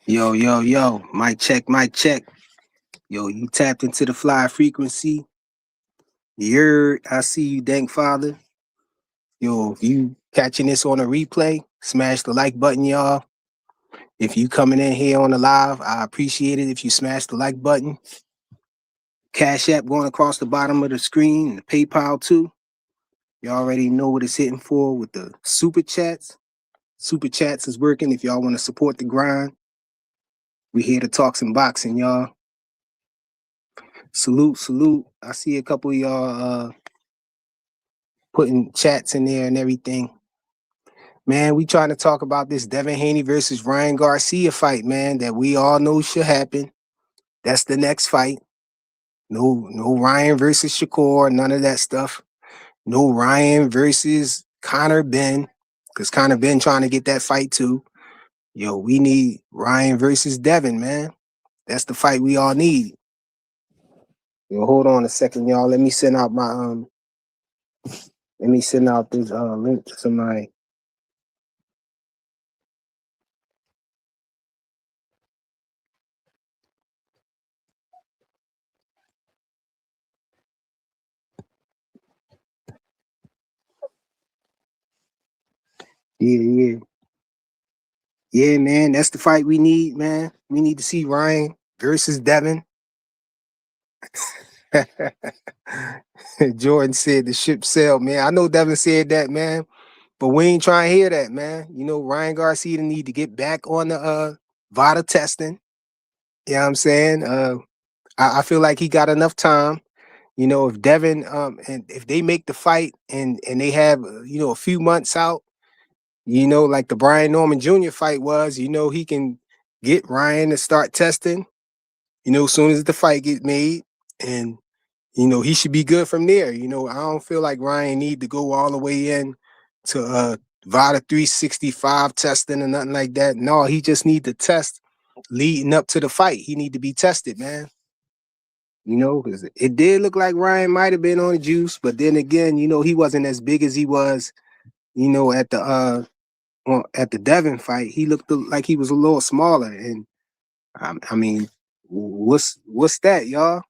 Yo, yo, yo, mic check, mic check. Yo, you tapped into the fly frequency. I see you, Dank Father. Yo, if you catching this on a replay, smash the like button, y'all. If you coming in here on the live, I appreciate it if you smash the like button. Cash App going across the bottom of the screen, and the PayPal too. You already know what it's hitting for with the super chats. Super chats is working if y'all want to support the grind. We here to talk some boxing, y'all. Salute, salute. I see a couple of y'all putting chats in there and everything. Man, we trying to talk about this Devin Haney versus Ryan Garcia fight, man, that we all know should happen. That's the next fight. No Ryan versus Shakur, none of that stuff. No Ryan versus Conor Ben, because Conor Ben trying to get that fight too. Yo, we need Ryan versus Devin, man. That's the fight we all need. Yo, hold on a second, y'all. Let me send out this link to somebody. Yeah. Yeah, man, that's the fight we need, man. We need to see Ryan versus Devin. Jordan said the ship sailed, man. I know Devin said that, man, but we ain't trying to hear that, man. You know, Ryan Garcia need to get back on the VADA testing. You know what I'm saying? I feel like he got enough time. You know, if Devin and if they make the fight and they have a few months out, like the Brian Norman Jr. fight was, he can get Ryan to start testing, as soon as the fight gets made. And, he should be good from there. I don't feel like Ryan need to go all the way in to VADA 365 testing or nothing like that. No, he just need to test leading up to the fight. He need to be tested, man. Because it did look like Ryan might have been on the juice, but then again, he wasn't as big as he was, at the Devin fight. He looked like he was a little smaller, and I mean, what's that, y'all?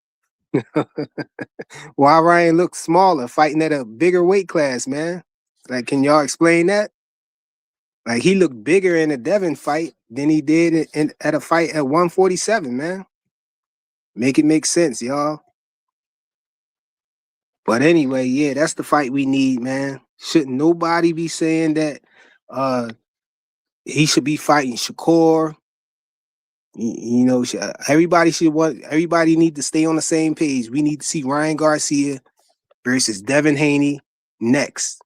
Why Ryan looked smaller, fighting at a bigger weight class, man? Like, can y'all explain that? Like, he looked bigger in a Devin fight than he did at a fight at 147, man. Make it make sense, y'all. But anyway, yeah, that's the fight we need, man. Shouldn't nobody be saying that he should be fighting Shakur? Everybody need to stay on the same page. We need to see Ryan Garcia versus Devin Haney next.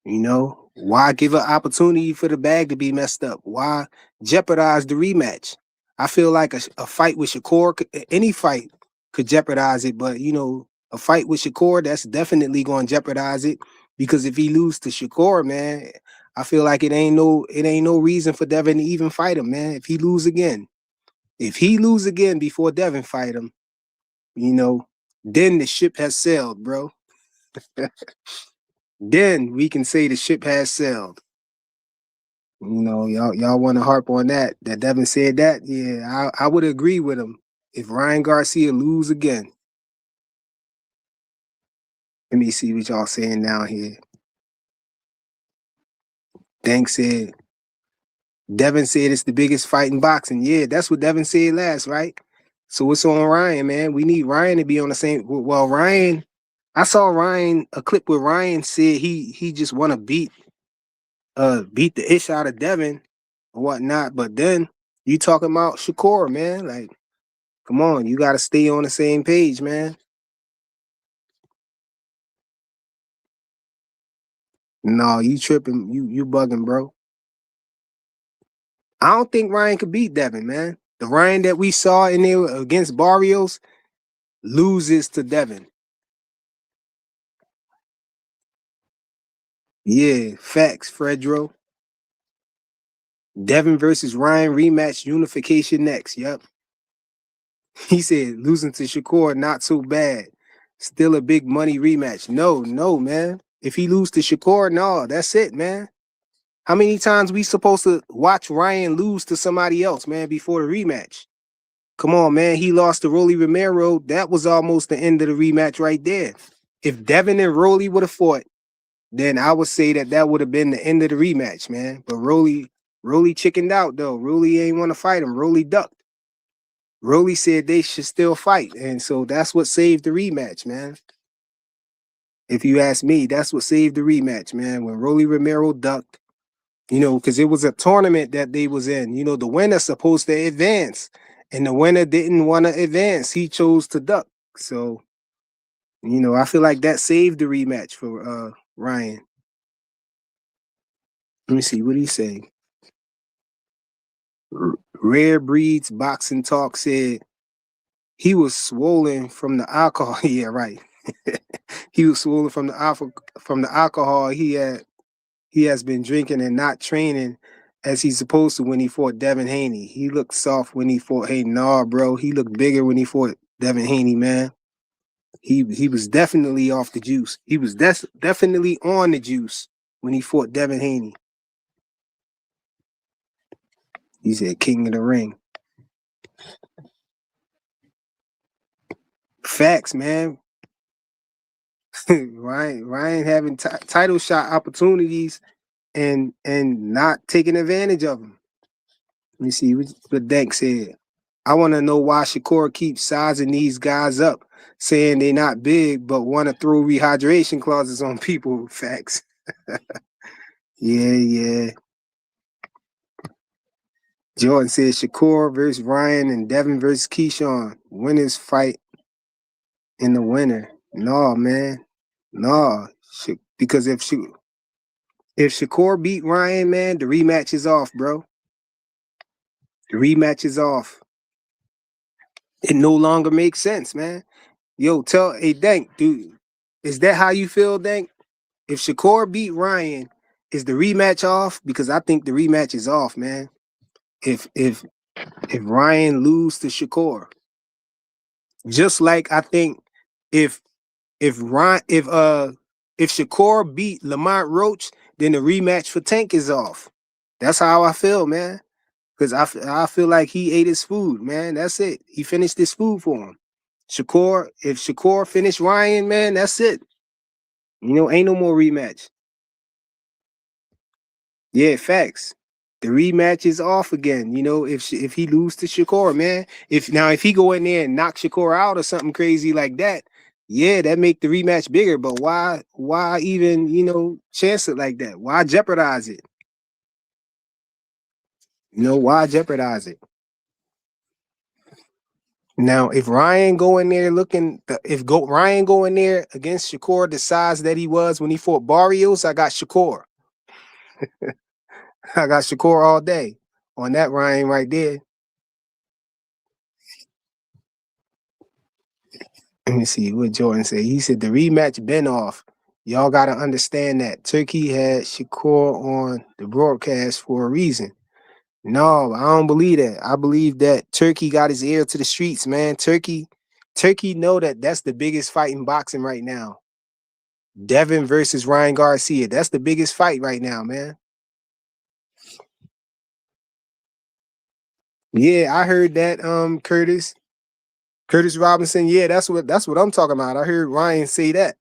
Why give an opportunity for the bag to be messed up? Why jeopardize the rematch? I feel like a fight with Shakur, any fight could jeopardize it, but a fight with Shakur, that's definitely going to jeopardize it, because if he lose to Shakur, man, I feel like it ain't no reason for Devin to even fight him, man. If he lose again before Devin fight him, then the ship has sailed, bro. Then we can say the ship has sailed. Y'all want to harp on that Devin said that. Yeah, I would agree with him if Ryan Garcia lose again. Let me see what y'all saying down here. Dank said, Devin said it's the biggest fight in boxing. Yeah, that's what Devin said last, right? So what's on Ryan, man? We need Ryan to be on the same. Well, Ryan, I saw a clip where Ryan said he just want to beat the ish out of Devin and whatnot. But then you talking about Shakur, man. Like, come on, you got to stay on the same page, man. No, you tripping. You bugging, bro. I don't think Ryan could beat Devin, man. The Ryan that we saw in there against Barrios loses to Devin. Yeah, facts, Fredro. Devin versus Ryan rematch unification next. Yep. He said losing to Shakur, not so bad. Still a big money rematch. No, man. If he lose to Shakur, no, that's it, man. How many times we supposed to watch Ryan lose to somebody else, man, before the rematch? Come on, man. He lost to Rolly Romero. That was almost the end of the rematch right there. If Devin and Rolly would have fought, then I would say that that would have been the end of the rematch, man. But Rolly chickened out though. Rolly ain't want to fight him. Rolly ducked. Rolly said they should still fight, and so that's what saved the rematch, man. If you ask me, that's what saved the rematch, man. When Rolly Romero ducked, because it was a tournament that they was in. The winner supposed to advance, and the winner didn't want to advance. He chose to duck. So, I feel like that saved the rematch for Ryan. Let me see what he say. Rare Breeds Boxing Talk said he was swollen from the alcohol. Yeah, right. He was swollen from the alcohol he has been drinking and not training as he's supposed to when he fought Devin Haney. He looked soft when he fought Haney. Nah, bro, he looked bigger when he fought Devin Haney, man. He was definitely off the juice. He was definitely on the juice when he fought Devin Haney. He said king of the ring. Facts, man. Ryan having title shot opportunities and not taking advantage of them. Let me see what Dank said. I want to know why Shakur keeps sizing these guys up, saying they're not big, but want to throw rehydration clauses on people. Facts. Yeah. Jordan says Shakur versus Ryan and Devin versus Keyshawn. Winners fight in the winner. No, man. No. Because if Shakur beat Ryan, man, the rematch is off, bro. The rematch is off. It no longer makes sense, man. Yo, hey Dank, dude, is that how you feel, Dank? If Shakur beat Ryan, is the rematch off? Because I think the rematch is off, man. If Ryan lose to Shakur, just like I think if Ryan if Shakur beat Lamont Roach, then the rematch for Tank is off. That's how I feel, man. Because I feel like he ate his food, man. That's it. He finished his food for him. If Shakur finished Ryan, man, that's it. Ain't no more rematch. Yeah, facts. The rematch is off again. If he lose to Shakur, man. If he go in there and knock Shakur out or something crazy like that, yeah, that make the rematch bigger. But why even chance it like that? Why jeopardize it? Why jeopardize it? Now, if Ryan go in there Ryan go in there against Shakur the size that he was when he fought Barrios, I got Shakur. I got Shakur all day on that Ryan right there. Let me see what Jordan said. He said the rematch been off. Y'all gotta understand that Turkey had Shakur on the broadcast for a reason. No, I don't believe that. I believe that Turkey got his ear to the streets, man. Turkey know that that's the biggest fight in boxing right now. Devin versus Ryan Garcia. That's the biggest fight right now, man. Yeah, I heard that. Curtis Robinson. Yeah, that's what I'm talking about. I heard Ryan say that.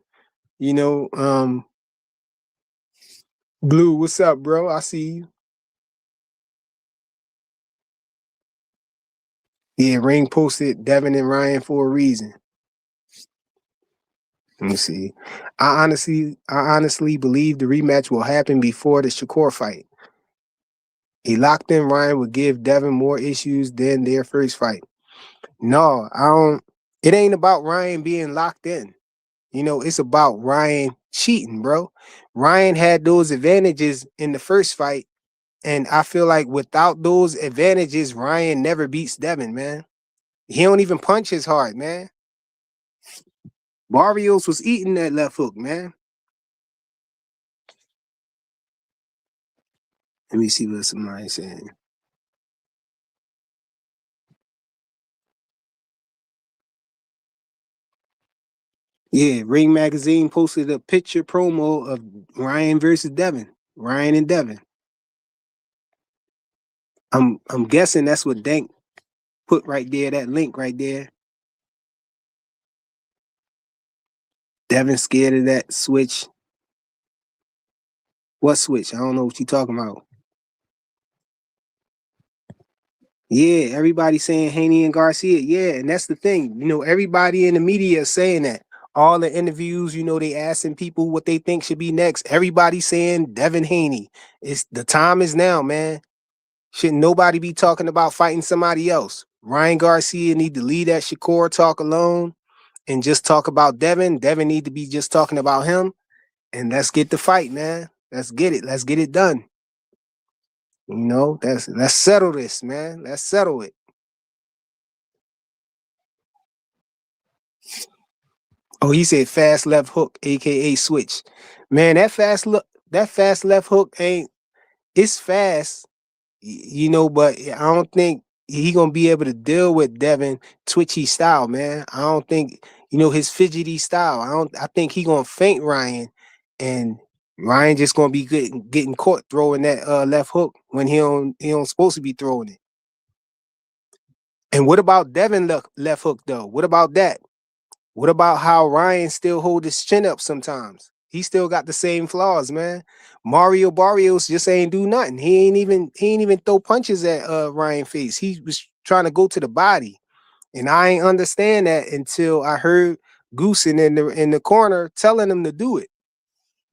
Blue, what's up, bro? I see you. Yeah, Ring posted Devin and Ryan for a reason. Let me see. I honestly believe the rematch will happen before the Shakur fight. He locked in Ryan would give Devin more issues than their first fight. No, I don't. It ain't about Ryan being locked in. It's about Ryan cheating, bro. Ryan had those advantages in the first fight, and I feel like without those advantages, Ryan never beats Devin, man. He don't even punch his hard, man. Barrios was eating that left hook, man. Let me see what somebody's saying. Yeah, Ring Magazine posted a picture promo of Ryan versus Devin. Ryan and Devin. I'm guessing that's what Dank put right there, that link right there. Devin scared of that switch. What switch? I don't know what you talking about. Yeah, everybody saying Haney and Garcia. Yeah, and that's the thing. Everybody in the media is saying that. All the interviews, they asking people what they think should be next. Everybody saying Devin Haney. It's the time is now, man. Shouldn't nobody be talking about fighting somebody else? Ryan Garcia need to leave that Shakur talk alone and just talk about Devin. Devin need to be just talking about him. And let's get the fight, man. Let's get it. Let's get it done. Let's settle this, man. Let's settle it. Oh, he said fast left hook, aka switch. Man, that fast left hook ain't it's fast, but I don't think he gonna be able to deal with Devin twitchy style, man. I don't think his fidgety style. I think he gonna faint Ryan, and Ryan just gonna be getting caught throwing that left hook when he don't supposed to be throwing it. And what about Devin left hook though? What about that? What about how Ryan still hold his chin up sometimes? He still got the same flaws, man. Mario Barrios just ain't do nothing. He ain't even throw punches at Ryan face. He was trying to go to the body. And I ain't understand that until I heard Goosen in the corner telling him to do it.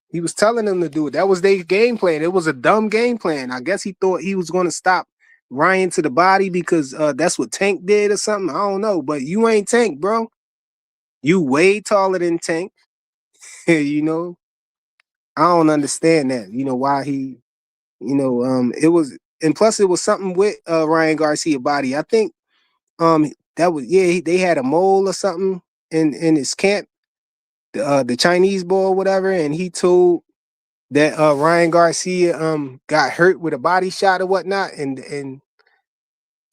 He was telling him to do it. That was their game plan. It was a dumb game plan. I guess he thought he was going to stop Ryan to the body because that's what Tank did or something. I don't know. But you ain't Tank, bro. You way taller than Tank. you know, I don't understand that. Why he, it was, and plus it was something with Ryan Garcia body. I think that was they had a mole or something in his camp, the Chinese boy or whatever, and he told that Ryan Garcia got hurt with a body shot or whatnot, and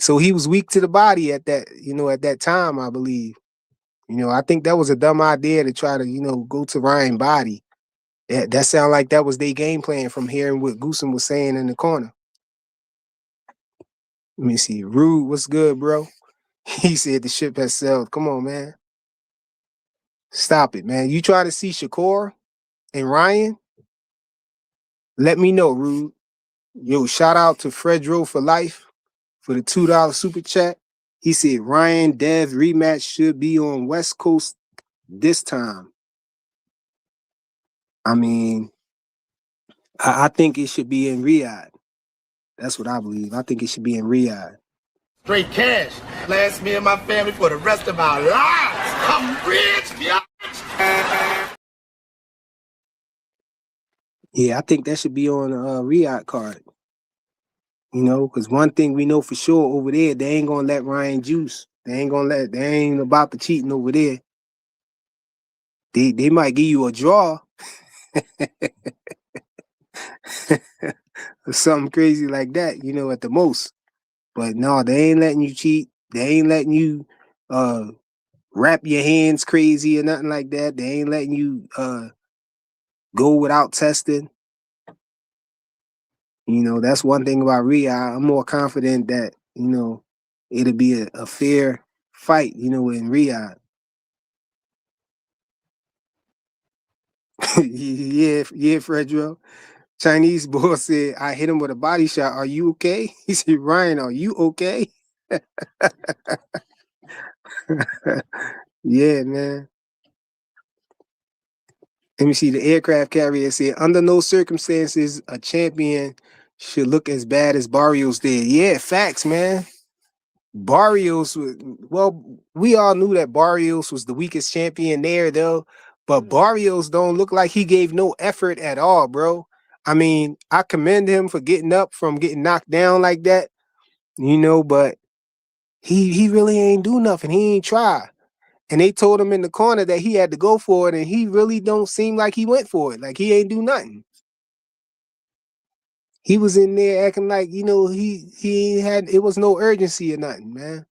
so he was weak to the body at that time, I believe. I think that was a dumb idea to try to go to Ryan body. That sounded like that was their game plan from hearing what Goosen was saying in the corner. Let me see. Rude, what's good, bro? He said the ship has sailed. Come on, man. Stop it, man. You try to see Shakur and Ryan? Let me know, Rude. Yo, shout out to Fredro for life for the $2 super chat. He said Ryan Dev rematch should be on West Coast this time. I mean, I think it should be in Riyadh. That's what I believe. I think it should be in Riyadh. Straight cash. Last me and my family for the rest of our lives. I'm rich, bitch. Yeah, I think that should be on a Riyadh card. Because one thing we know for sure over there, they ain't gonna let Ryan juice. They ain't about the cheating over there. They might give you a draw. or something crazy like that, at the most. But no, they ain't letting you cheat. They ain't letting you wrap your hands crazy or nothing like that. They ain't letting you go without testing. That's one thing about Riyadh. I'm more confident that, it'll be a fair fight, in Riyadh. yeah, Fredro. Chinese boy said, I hit him with a body shot. Are you okay? He said, Ryan, are you okay? yeah, man. Let me see. The aircraft carrier said, under no circumstances, a champion should look as bad as Barrios did. Yeah, facts, man. Barrios, well, we all knew that Barrios was the weakest champion there, though. But Barrios don't look like he gave no effort at all, bro. I mean, I commend him for getting up from getting knocked down like that, but he really ain't do nothing. He ain't try. And they told him in the corner that he had to go for it, and he really don't seem like he went for it. Like he ain't do nothing. He was in there acting like, he had it was no urgency or nothing, man.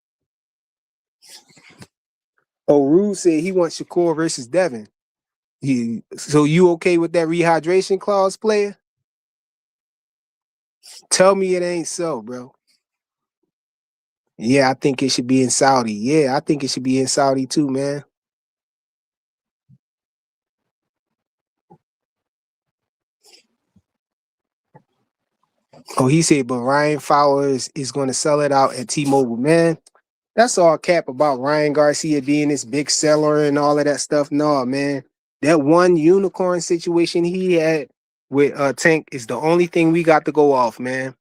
Oh, Rude said he wants Shakur versus Devin. So you okay with that rehydration clause, player? Tell me it ain't so, bro. Yeah, I think it should be in Saudi. Yeah, I think it should be in Saudi too, man. Oh, he said, but Ryan Fowler is going to sell it out at T-Mobile, man. That's all cap about Ryan Garcia being this big seller and all of that stuff. No, man. That one unicorn situation he had with Tank is the only thing we got to go off, man.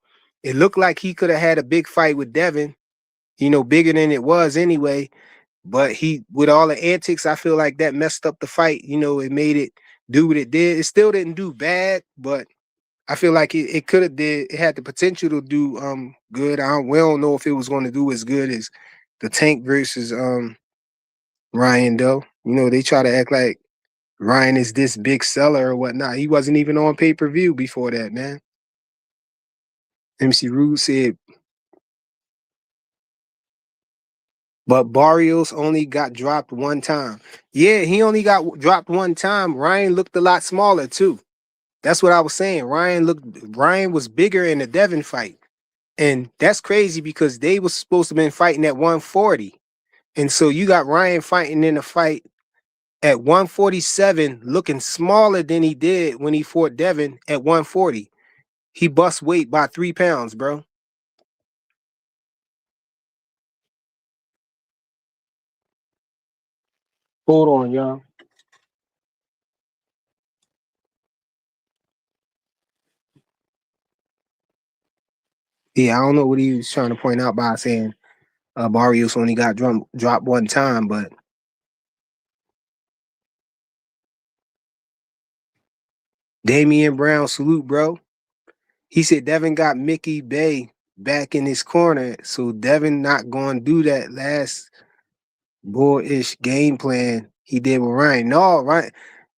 It looked like he could have had a big fight with Devin, bigger than it was anyway. But he, with all the antics, I feel like that messed up the fight. It made it do what it did. It still didn't do bad, but I feel like it could have did. It had the potential to do good. We don't know if it was going to do as good as the Tank versus Ryan though. They try to act like Ryan is this big seller or whatnot. He wasn't even on pay-per-view before that, man. MC Rude said, but Barrios only got dropped one time. Yeah, he only got dropped one time. Ryan looked a lot smaller too. That's what I was saying. Ryan was bigger in the Devin fight. And that's crazy because they was supposed to been fighting at 140. And so you got Ryan fighting in a fight at 147 looking smaller than he did when he fought Devin at 140. He bust weight by 3 pounds, bro. Hold on, y'all. Yeah, I don't know what he was trying to point out by saying Barrios only got dropped one time, but Damian Brown, salute, bro. He said Devin got Mickey Bay back in his corner, so Devin not going to do that last bullish game plan he did with Ryan. No, right?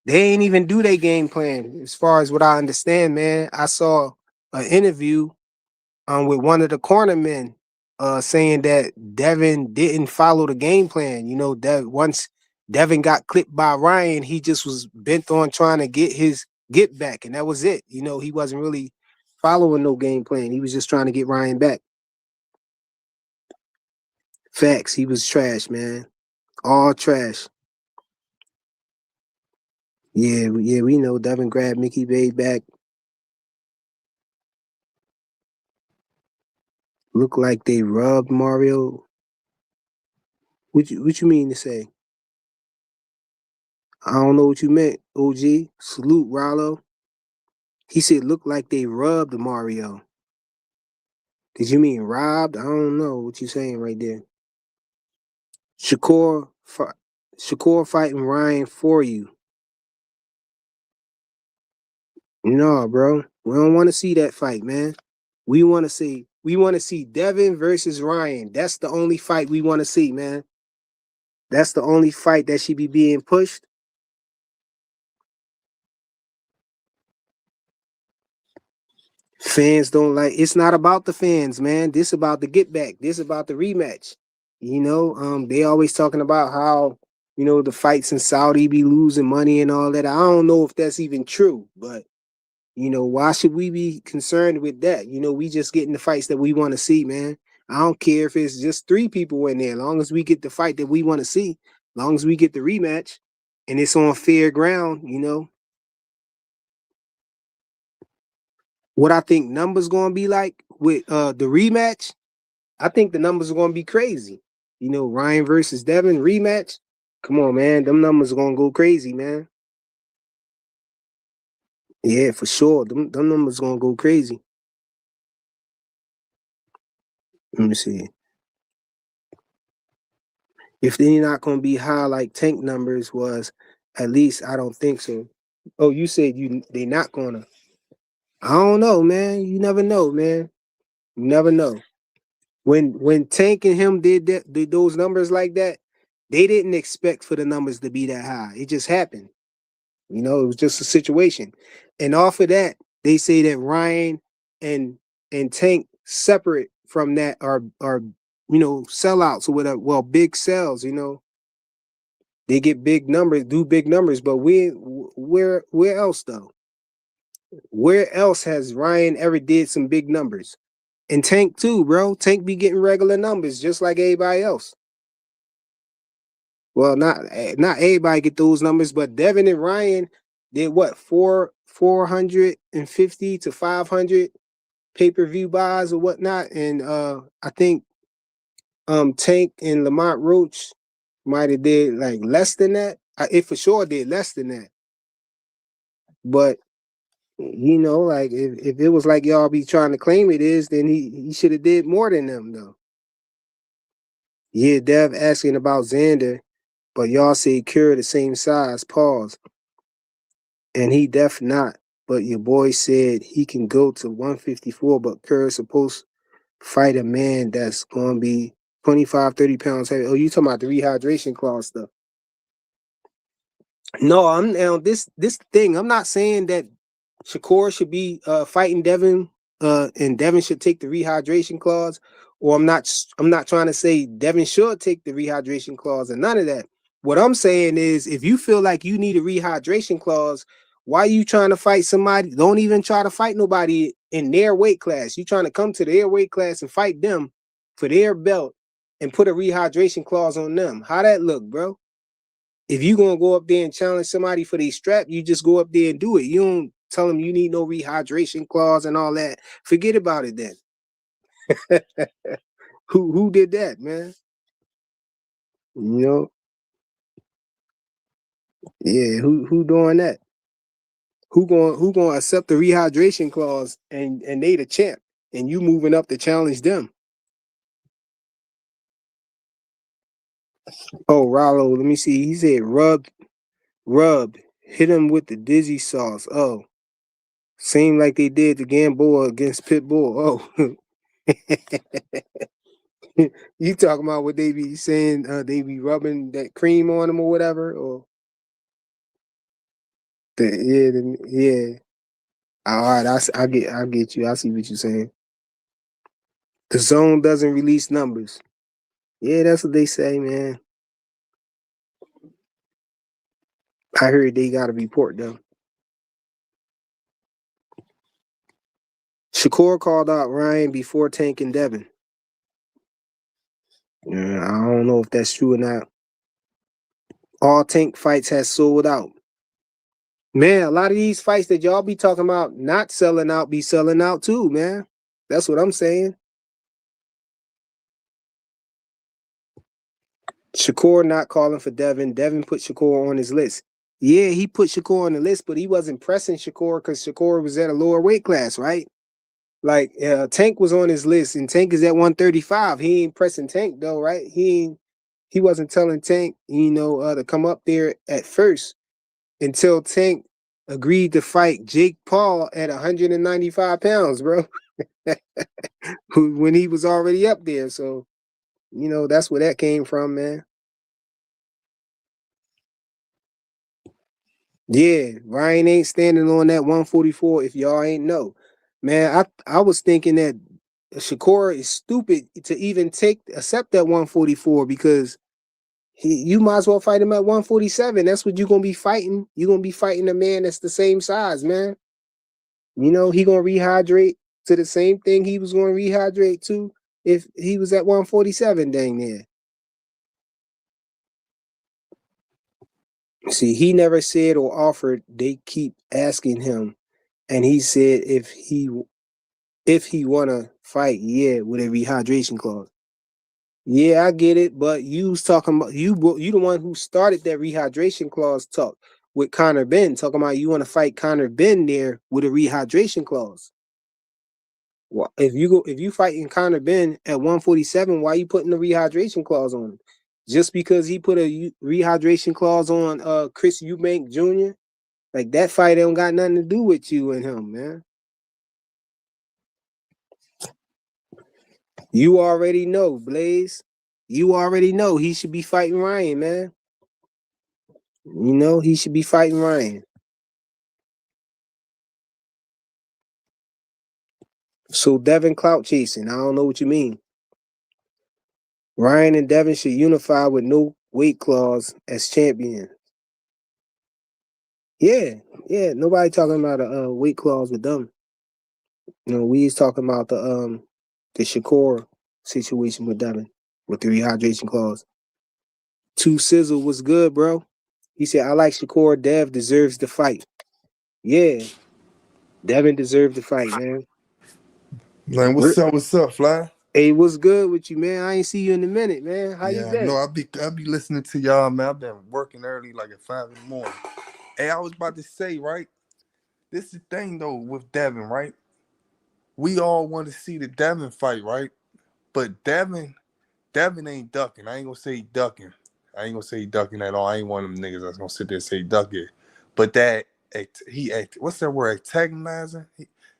They ain't even do their game plan as far as what I understand, man. I saw an interview with one of the cornermen saying that Devin didn't follow the game plan. Once Devin got clipped by Ryan, he just was bent on trying to get his get back, and that was it. He wasn't really following no game plan. He was just trying to get Ryan back. Facts. He was trash, man. All trash. Yeah, yeah, we know Devin grabbed Mickey Bay back. Look like they rubbed Mario. What you mean to say? I don't know what you meant, OG. Salute, Rollo. He said look like they rubbed Mario. Did you mean robbed? I don't know what you're saying right there. Shakur, Shakur fighting Ryan for you. No, bro. We don't want to see that fight, man. We want to see Devin versus Ryan. That's the only fight we want to see, man. That's the only fight that should be being pushed. Fans don't like. It's not about the fans, man. This about the get back. This about the rematch. They always talking about how the fights in Saudi be losing money and all that. I don't know if that's even true, but why should we be concerned with that? We just getting the fights that we want to see, man. I don't care if it's just 3 people in there, as long as we get the fight that we want to see, as long as we get the rematch and it's on fair ground. What I think numbers gonna be like with the rematch, I think the numbers are gonna be crazy. Ryan versus Devin rematch. Come on, man. Them numbers are gonna go crazy, man. Yeah, for sure. Them numbers gonna go crazy. Let me see. If they're not gonna be high like Tank numbers was, at least I don't think so. Oh, you said they not gonna. I don't know, man. You never know, man. You never know. When Tank and him did those numbers like that, they didn't expect for the numbers to be that high. It just happened. It was just a situation. And off of that, they say that Ryan and Tank separate from that are sellouts or whatever. Well, big sales. They get big numbers, do big numbers, but where else though? Where else has Ryan ever did some big numbers? And Tank too, bro. Tank be getting regular numbers just like everybody else. Well, not everybody get those numbers, but Devin and Ryan did what 450 to 500 pay-per-view buys or whatnot, and I think Tank and Lamont Roach might have did like less than that. It for sure did less than that, but like if it was like y'all be trying to claim it is, then he should have did more than them though. Yeah, Dev asking about Xander, but y'all say Cure the same size. Pause. And he def not. But your boy said he can go to 154, but Curry's supposed to fight a man that's going to be 25, 30 pounds heavy. Oh, you talking about the rehydration clause stuff. No, I'm now this thing. I'm not saying that Shakur should be fighting Devin and Devin should take the rehydration clause, or I'm not trying to say Devin should take the rehydration clause and none of that. What I'm saying is if you feel like you need a rehydration clause, why are you trying to fight somebody? Don't even try to fight nobody in their weight class. You trying to come to their weight class and fight them for their belt and put a rehydration clause on them. How that look, bro? If you gonna go up there and challenge somebody for their strap, you just go up there and do it. You don't tell them you need no rehydration clause and all that. Forget about it then. Who did that, man? You know, yeah, who doing that? Who gonna accept the rehydration clause and they the champ and you moving up to challenge them? Oh, Rollo, let me see. He said rubbed, hit him with the dizzy sauce. Oh, same like they did the Gamboa against Pitbull. Oh. You talking about what they be saying? They be rubbing that cream on them or whatever, or yeah. All right, I get you. I see what you're saying. The zone doesn't release numbers. Yeah, that's what they say, man. I heard they got a report though. Shakur called out Ryan before Tank and Devin. Yeah, I don't know if that's true or not. All Tank fights has sold out. Man, a lot of these fights that y'all be talking about not selling out be selling out too, man. That's what I'm saying. Shakur not calling for Devin. Devin put Shakur on his list. Yeah, he put Shakur on the list, but he wasn't pressing Shakur because Shakur was at a lower weight class, right? Like Tank was on his list, and Tank is at 135. He ain't pressing Tank though, right? He wasn't telling Tank, to come up there at first until Tank agreed to fight Jake Paul at 195 pounds, bro. When he was already up there. So, that's where that came from, man. Yeah, Ryan ain't standing on that 144 if y'all ain't know. Man, I was thinking that Shakur is stupid to even accept that 144 because you might as well fight him at 147. That's what you're gonna be fighting. You're gonna be fighting a man that's the same size, man. He gonna rehydrate to the same thing he was gonna rehydrate to if he was at 147 dang near. See, he never said or offered. They keep asking him, and he said if he wanna fight, yeah, with a rehydration clause. Yeah, I get it, but you was talking about you the one who started that rehydration clause talk with Conor Ben, talking about you want to fight Conor Ben there with a rehydration clause. Well, if you fighting Conor Ben at 147, why you putting the rehydration clause on him? Just because he put a rehydration clause on Chris Eubank Jr. Like that fight don't got nothing to do with you and him, man. You already know, Blaze. You already know he should be fighting Ryan, man. He should be fighting Ryan. So Devin clout chasing. I don't know what you mean. Ryan and Devin should unify with no weight clause as champions. Yeah, yeah. Nobody talking about a weight clause with them. We is talking about the the Shakur situation with Devin with the rehydration clause. Two Sizzle was good, bro. He said, I like Shakur. Dev deserves the fight. Yeah, Devin deserved the fight, man. Man, what's up, Fly? Hey, what's good with you, man? I ain't see you in a minute, man. How you Yeah, no, been? I be listening to y'all, man. I've been working early, like at 5 in the morning. Hey, I was about to say, right? This is the thing though with Devin, right? We all want to see the Devin fight, right? But Devin ain't ducking. I ain't gonna say he ducking. I ain't gonna say he ducking at all. I ain't one of them niggas that's gonna sit there and say ducking. But what's that word? Antagonizing.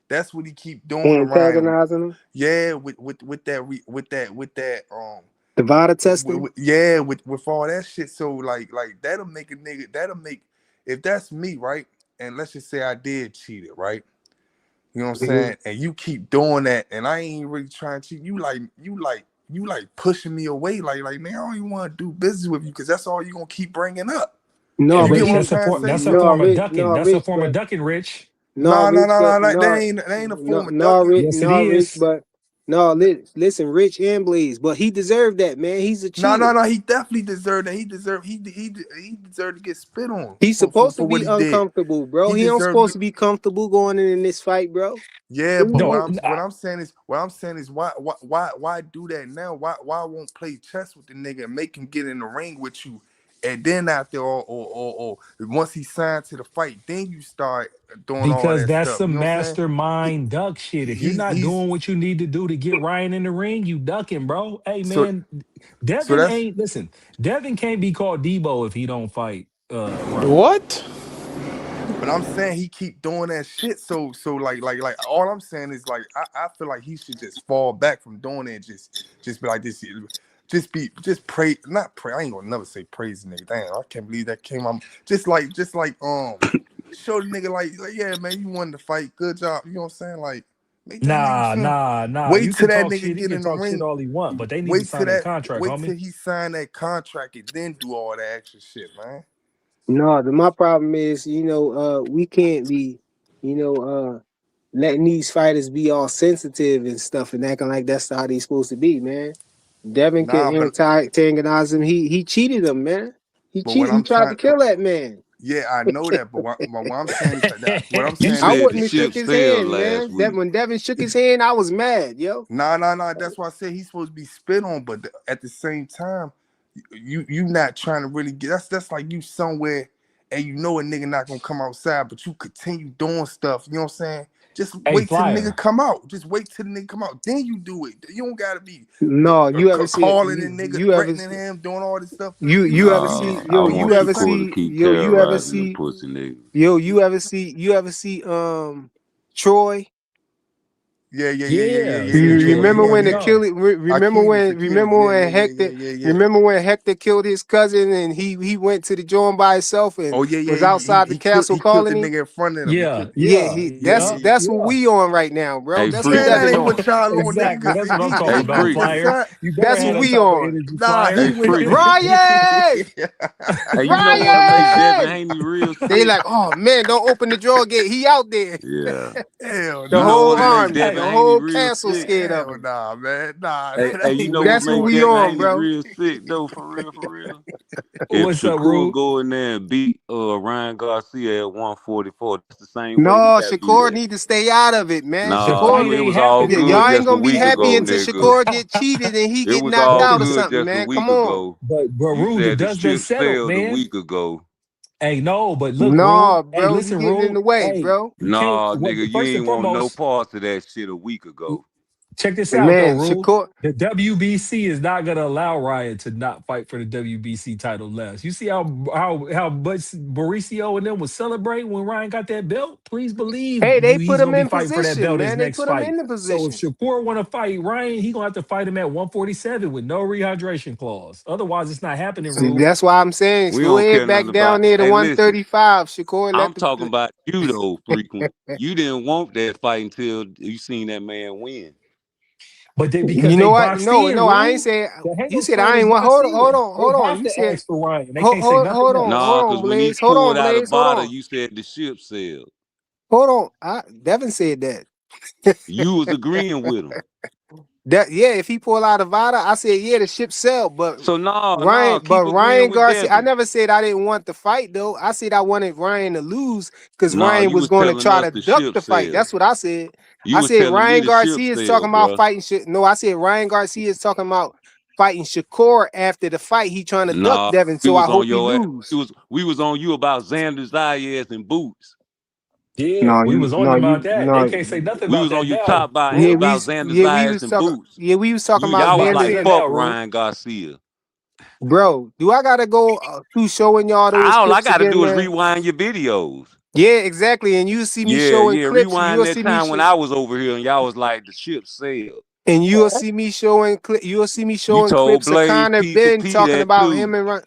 That's what he keep doing around. Antagonizing him? Yeah, with that The VADA testing? with all that shit. So like that'll make a nigga. That'll make, if that's me, right? And let's just say I did cheat it, right? You know what I'm saying? And you keep doing that, and I ain't really trying to cheat. You like pushing me away. Like man, I don't even want to do business with you because that's all you gonna keep bringing up. No, You but get what I'm he, trying to say? That's a no, form of Rich, ducking. no, That's a Rich, form of but ducking, Rich. no, No, Rich, but that no, ain't a no, form of no, ducking. Rich, Yes, it no, Rich, is. but no, listen, Rich and Blaze, but he deserved that, man. He's a cheater. No. He definitely deserved that. He deserved to get spit on He's supposed to for what be he did. uncomfortable, bro. He He don't deserved supposed to. to be comfortable going in this fight, bro. Yeah, What do but you No, mean? what I'm saying is why do that now? Why won't play chess with the nigga and make him get in the ring with you, and then after or once he signed to the fight, then you start doing all because that that's stuff. You some know what I'm saying? mastermind duck shit. If you're not He's doing what you need to do to get Ryan in the ring, you ducking, bro. Hey so man, so Devin that's ain't listen. Devin can't be called Debo if he don't fight Ryan. What? But I'm saying he keep doing that shit. So like all I'm saying is like I feel like he should just fall back from doing it. Just be like this. Just pray, not pray. I ain't gonna never say praise the nigga. Damn, I can't believe that came out. Just like show the nigga like yeah man, you won the fight. Good job. You know what I'm saying? Like make that nigga Nah, feel. nah, nah. Wait You till can that talk nigga shit. He get can in the talk shit ring. all he want, but they need to sign that contract, Wait till homie. he sign that contract and then do all that extra shit, man. No, my problem is, we can't be, letting these fighters be all sensitive and stuff and acting like that's how they supposed to be, man. Devin can Nah, antagonize him. He cheated him, man. He but what cheated. He I'm tried to trying. kill that man. Yeah, I know that, but what I'm saying is that what I'm You saying I is said the wouldn't have shook ship his sailed hand, last man. That week. when Devin shook his hand, I was mad, yo. nah. That's why I said he's supposed to be spit on, but at the same time, you not trying to really get. That's like you somewhere and you know a nigga not gonna come outside, but you continue doing stuff. You know what I'm saying? Just Hey, wait till the nigga Flyer. come out. Just wait till the nigga come out. Then you do it. You don't gotta be No, you ever see calling the you nigga, you ever threatening him, doing all this stuff. you ever see Nah, I You you want get what I'm ever saying? Shakur to see keep terrorizing the pussy nigga. you ever see Troy. Yeah, You remember yeah, when the yeah. kill Achilles, remember when Hector killed his cousin and he went to the joint by himself and Oh yeah, was he outside the he killed castle he killed the calling him? nigga in front of him. He Yeah, killed, Yeah, yeah, yeah. that's what yeah. we on right now, bro. Hey, That's what freak. Man, that Devin ain't on. what y'all on, nigga. Exactly. Cause That's what I'm he talking Hey, about, freak. the Flyer. son. You better That's have what that we type of on. energy, Nah, Flyer. he Hey, went. freak. Ryan! Hey, you know what'll make Devin Ryan! Haney real They sick? like, oh man, don't open the drawer gate. He out there. Yeah. Hell The You know whole what'll nah, make army, Hey, the Devin Haney whole real castle sick? scared of hell him. nah, man. Nah, Hey, that you ain't know what what That's what make we Devin on, Haney bro. real sick though, for real, for real? If what's up, Shakur Rue? go in there and beat Ryan Garcia at 144, that's the same way he No, gotta do Shakur that. need to stay out of it, man. The Nah, Shakur, fight nigga, it ain't was all yeah, happening, good y'all Rue. ain't just a gonna be week happy ago, until nigga. Shakur get cheated and he It get was knocked all but out or good something, just a man. Come week on. ago. but You Rue, the said the dust been ship settled, sailed a man. week ago. Hey, no, but look, Rue. No, Hey, bro, you listen, getting in Rue. the way, Hey, bro. you can't. Nah, What? nigga, you First and ain't want no foremost, parts of that shit a week ago. check this And out, though, man, Rule. Shakur, The WBC is not going to allow Ryan to not fight for the WBC title less. You see how much Mauricio and them was celebrating when Ryan got that belt? Please believe hey, they he's put going him to be in fighting for that position, belt his man. They next put him fight. in the So if position. Shakur want to fight Ryan, he going to have to fight him at 147 with no rehydration clause. Otherwise, it's not happening, See, Rule. that's why I'm saying We go don't ahead care nothing back about. down there to Hey, listen, 135, Shakur, and let I'm talking the about you though, frequent. You didn't want that fight until you seen that man win. But they because you they know what? boxed No, in, no, I ain't Rule. say The you Hangles said I fighters ain't want boxed hold on, hold in. on, They hold on. have You to said ask for Ryan. They can't say nothing else. Nah, hold cause on, when he Blaze. Hold on, pulled out of Blaze. Hold Bada, on. you said the ship sailed. Hold on. Devin said that. You was agreeing with him. If he pull out of Vada, I said yeah, the ship sailed. But So no, keep Ryan agreeing with Garcia, I Devin. never said I didn't want the fight though. I said I wanted Ryan to lose because No, Ryan you was was going to telling try us to the duck ship the fight. sailed. That's what I said. You I was said telling me Ryan the ship Garcia is talking sailed, about bro. fighting shit. No, I said Ryan Garcia is talking about fighting Shakur after the fight. He trying to duck No, Devin, we so I was on hope he your ass. lose. We was on you about Xander Zayas and Boots. Yeah, No, we you, was on no, them about you, that. They no. can't say nothing We about was on that you now. top about Yeah, Xander we Zayas was and talking. Boots. Yeah, we was talking about Y'all was Nobody like, Xander. saying fuck now, Rue. Ryan Garcia. Bro, do I gotta go through showing y'all those All I clips gotta again, do is man? rewind your videos. Yeah, exactly. And you see me Yeah, showing yeah. clips. Rewind You'll that see me time when I was over here and y'all was like, the ship sailed. and you'll see me showing You'll see me You showing told clips of Blaze Connor P for Ben P talking that about him too. and Ryan.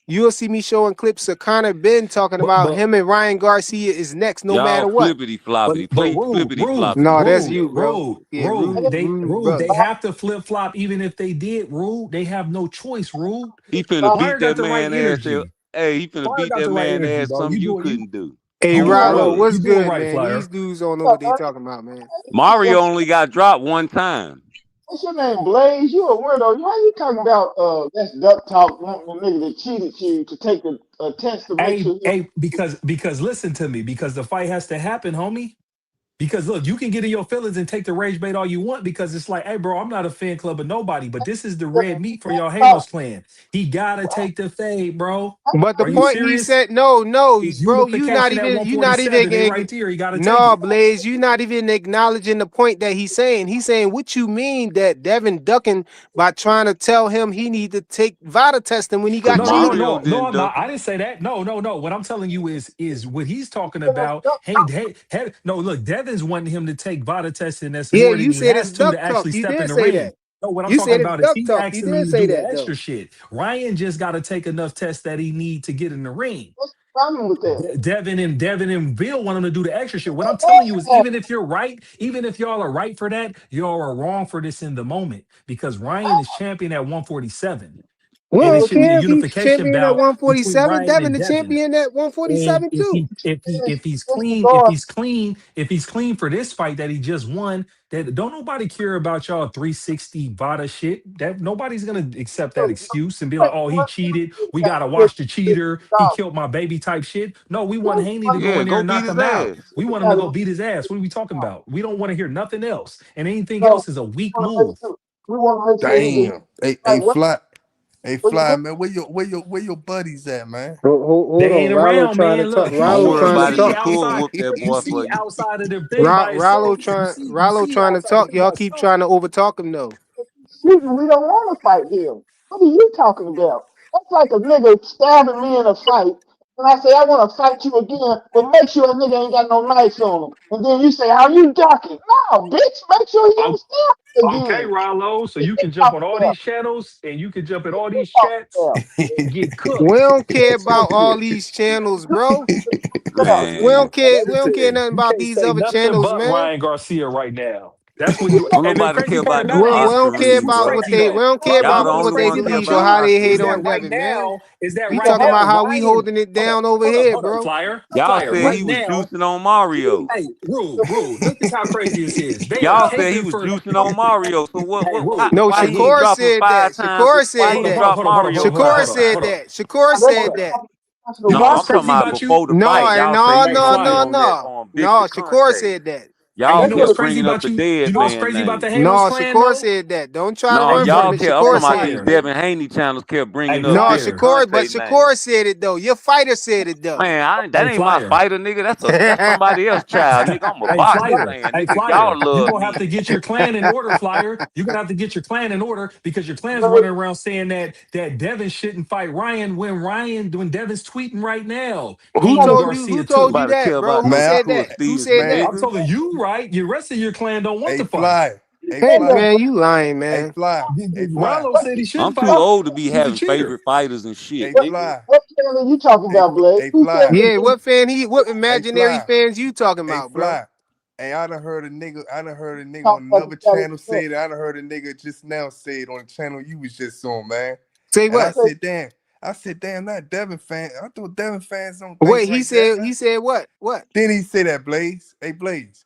You'll see me showing clips of Connor Ben talking But about but him and Ryan Garcia is next, no Y'all matter what. flippity but floppity. but Play flippity floppity. No, that's you, bro. Yeah, Rule, bro. they have to flip flop. Even if they did, Rule, they have no choice. Rule, He finna Fire beat got that the right man ass. energy. Hey, he finna Fire beat got that the right man energy, ass. bro. Something you couldn't do. Hey, You On doing Rollo, right. bro. what's You doing good, right, man? These Flyer. dudes don't know what they talking about, man. Mario only got dropped one time. What's your name, Blaze? You a weirdo. How you talking about that's duck talk wanting the nigga that cheated you to take a test to make sure Because listen to me. Because the fight has to happen, homie. Because look, you can get in your feelings and take the rage bait all you want because it's like, hey, bro, I'm not a fan club of nobody, but this is the red meat for y'all stop. Hanos clan. He gotta take the fade, bro. But the Are you point he serious? said, no, His bro, you not unification at even, you not 147, they even, right there. He gotta take no, it. Blaze, you not even acknowledging the point that he's saying. He's saying, what you mean that Devin ducking by trying to tell him he need to take Vada testing when he Cause got No, no, no, cheated? Mario no, no. didn't I'm not. duck I him. didn't say that. No. What I'm telling you is what he's talking That's about. duck Hey, talk. hey. No, look, Devin's wanting him to take VADA testing. That's Yeah, more than you he said it's has duck to talk. actually You step in did the say ring. that. No, what I'm You talking said it's about is duck he's talk. You asking him did to say do the that extra though. shit. Ryan just got to take enough tests that he need to get in the ring. What's the problem with that? Devin and Bill want him to do the extra shit. What I'm telling you is, even if you're right, even if y'all are right for that, y'all are wrong for this in the moment because Ryan is champion at 147, We and it don't should be a care if he's unification champion at bout between 147. Ryan Devin and the Devin. champion at And 147 too. if he's clean for this fight that he just won, that don't nobody care about y'all 360 Vada shit. That nobody's gonna accept that excuse and be like, oh, he cheated. We gotta watch the cheater. He killed my baby type shit. No, we want Haney to go Yeah, in there go and beat knock his him out. ass. We want him to go beat his ass. What are we talking about? We don't want to hear nothing else. And anything No, else is a weak we want to make move. sure. We want to make sure that Damn. Hey, like what Hey, what you fly, man. Where your buddies at, man? They Hold on. ain't Rollo around, trying to man. talk. Look, Don't Rollo worry trying to about it. talk. Shakur whooped that you boy see for you. outside of the thing by Rollo itself. trying Rollo trying to talk. Thing Y'all by keep itself. trying to overtalk him though. shooting, we don't want to fight him. What are you talking about? That's like a nigga stabbing me in a fight. And I say, I want to fight you again, but make sure a nigga ain't got no knife on him. And then you say, how you ducking? No, bitch, make sure you don't stab me Okay, again. Rollo. So What you you can jump on talking all about? these channels and you can jump in What all you these talking chats about? and get We cooked. don't care That's about all simple. these channels, bro. Yeah. We Man. don't care. We Listen don't to care me. nothing You about can't these say other nothing channels, but man. Ryan Garcia right now. That's what you Don't and the nobody crazy care part about about no it We is don't Oscar care this is Reed, about bro. what crazy they. We though. don't care Rollo, Y'all about the you know what's what only they one crazy care about believe or about you how they Oscar hate is on that Reed. right Devin, man. now is that We right talking about now how we Ryan. holding it down over Hold up, here, hold up, bro. Y'all Flyer. said Right he was now, juicing on Mario. hey, Rule. Look at how crazy this is. They are Y'all said he caping was for. juicing on Mario. So Hey, No, why he ain't Shakur dropping said that. 5 times Shakur why said he hold up, ain't that. hold up, drop hold up, hold up, hold Mario up, hold up, Shakur hold 5 up, said hold times? up. that. Shakur Hold said up. that. You No, know what's I'm talking crazy about about you? before the No, fight. and Y'all say no, he Hey, was no, getting no, Flyer. on that no. Big No, Shakur Conte. said that. Hey, Y'all you know what's kept crazy bringing up about the you? You dead know what's man crazy about the name. No, Hanos clan, Shakur though? said that. Don't try to No, run y'all from it. kept. I'm Shakur talking Hey, about said these it. Flyer. Devin Haney channels kept Hey, bringing No, up Big Flyer. Shakur, but Conte name. Shakur said it though. Your fighter said it though. Man, that Hey, ain't my Flyer. fighter, nigga. That's somebody else's child, nigga. I'm a Hey, boxing Flyer. fan, Hey, nigga. Y'all Flyer. You're love gonna have me. to get your clan in order, Flyer. You're gonna have to get your clan in order because your clan's running around saying that Devin shouldn't fight Ryan when Devin's tweeting right now, Who hating told you? Who Garcia told too. you Nobody care that, bro? about Who no Man, said Shakur that? Who Stevenson, said No, that? I'm nigga. telling you, right? The rest of your clan don't want hey, to fight. fly. Hey, Hey, fly. man, you lying, Hey, man. fly. Hey, fly. Rollo said he I'm shouldn't too fight. old to be He's a having cheater. favorite fighters and shit, Hey, nigga. fly. What channel are you talking Hey, about, Blaze? hey, Who fly. channel? Yeah, what Hey, imaginary fly. fans you talking Hey, about, bro? fly. Hey, I done heard a nigga Talking on about another the channel? channel say it. I done heard a nigga just now say it on the channel you was just on, man. Say And I what? said, damn. Not Devin fans. I thought Devin fans don't think Wait, he like that. said what? What? Then he said that, Blaze. Hey, Blaze.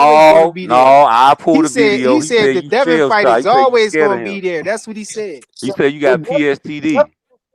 always going to No, be no, there. I pulled He the said video. he He said said the you Devin shell fight shocked. is He said you always scared of going to be him. there. That's what he said. He said you got PSTD.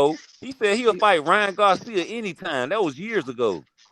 though. He said he'll fight Ryan Garcia anytime. That was years ago.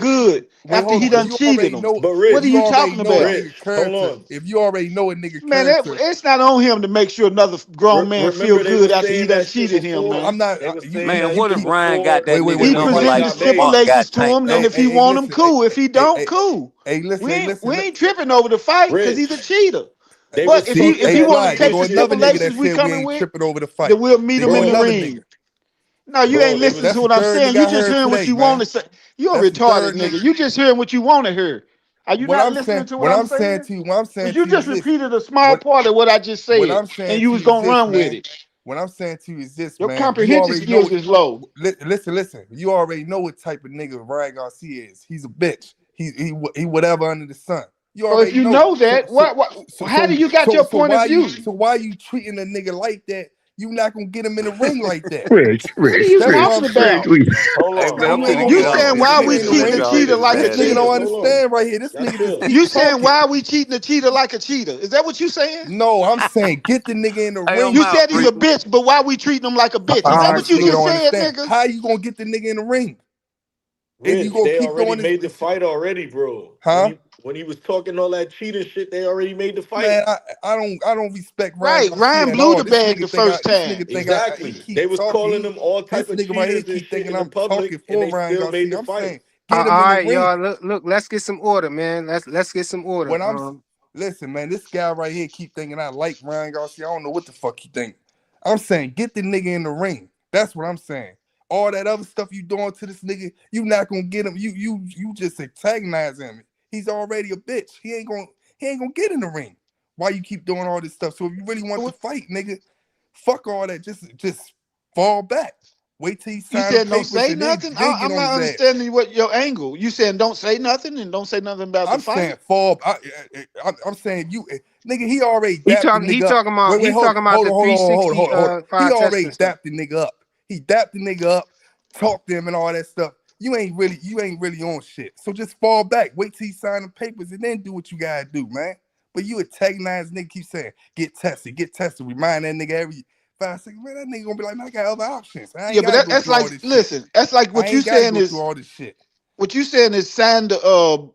good. Wait, after hold he on. If done you cheated already him. know, But What if are Rich, you you already talking know a about? nigga Rich, hold character, on. if you already know a nigga Man, character, it's not on him to make sure another grown man feel Remember they good was after he saying done that shit cheated him, before. man. I'm not. They was saying Man, that You what if shit keep. Ryan got before that Wait, wait, nigga wait, He wait, number fight wait, present like the got the made. fuck got stipulations to him, and tanked? if he Hey, want him, listen. cool. If he don't, Hey, cool. listen, listen. We ain't tripping over the fight because he's a Rich, cheater. they But was if he See, talking if hey, he that want to Clyde, there take cheating go the shit another nigga that stipulations we said we coming ain't with, tripping over the fight. then we'll meet There him go in the bro. another nigga. ring. No, you ain't They listening was to That's the what I'm third saying. nigga You I just heard hearing what today, you want man. to say. You a That's the retarded third nigga. nigga. You just hearing what you want to hear. Are you What not I'm listening saying, to what I'm saying? what I'm saying Because to you you just is this. repeated a small What part of what I just what said, I'm saying and you to was you is gonna this, run with man. it. What I'm saying to you is this, Your man. You comprehension already know skills what. is low. Listen. You already know what type of nigga Ryan Garcia is. He's a bitch. He whatever under the sun. You So if already you know. know that, how do you got your point of view? Why you treating a nigga like that? You not gonna get him in the ring like that. What are you That's what talking I'm saying. about? Hold Hey on, man, I'm You ain't finna gonna You get get off saying get this the why nigga we shit, in the cheating man. a ring. Y'all cheater niggas like a This bad nigga as don't cheater? hell. hold on. understand right here. This Y'all nigga just chill. keep You saying talking. why we cheating a cheater like a cheater? Is that what you saying? No, I'm saying get the nigga in the Hey, I'm You ring. out, said he's a frequent. bitch, but why we treating him like a bitch? Is All that right, what This you nigga just don't Fleetwood. said, understand. nigga? How you gonna get the nigga in the ring? And you Rich, gonna they keep already doing made the this, fight already, bro. huh? When he was talking all that cheating shit, they already made the Man, fight. I don't respect Ryan Right. Garcia Ryan at blew all. the bag the first This time. nigga think he Exactly. keep They was talking. calling them all This type of nigga right here cheaters and keep shit thinking in the I'm talking public, and for they Ryan still made Garcia. the I'm fight. saying get him All in the right, ring. y'all. Look. Let's get some order, man. Let's get some order. When listen, man, this guy right here keep thinking I like Ryan Garcia. I don't know what the fuck he think. I'm saying get the nigga in the ring. That's what I'm saying. All that other stuff you doing to this nigga, you not gonna get him. You just antagonize him. He's already a bitch. He ain't gonna get in the ring. Why you keep doing all this stuff? So if you really want to fight, nigga, fuck all that. Just fall back. Wait till he You sign the said don't papers say and then nothing. then get I'm on not his ass. understanding what your angle. You saying don't say nothing and don't say nothing about the I'm saying fight. fall. I'm saying nigga. He already He dapped the talking. He nigga up. talking about. Wait, He hold, talking about hold the on, hold on, hold on, 360 hold on, hold on. He fire already testing stuff. dapped the nigga up. He dapped the nigga up, talked to him and all that stuff. You ain't really on shit. So just fall back. Wait till he sign the papers and then do what you gotta do, man. But you antagonize nigga, keep saying get tested, get tested. Remind that nigga every 5 seconds. Man, that nigga gonna be like, man, I got other options. I Yeah, ain't but gotta go that's through all like this shit. listen. That's like I what you ain't gotta saying go through is all this shit. what you saying is sign the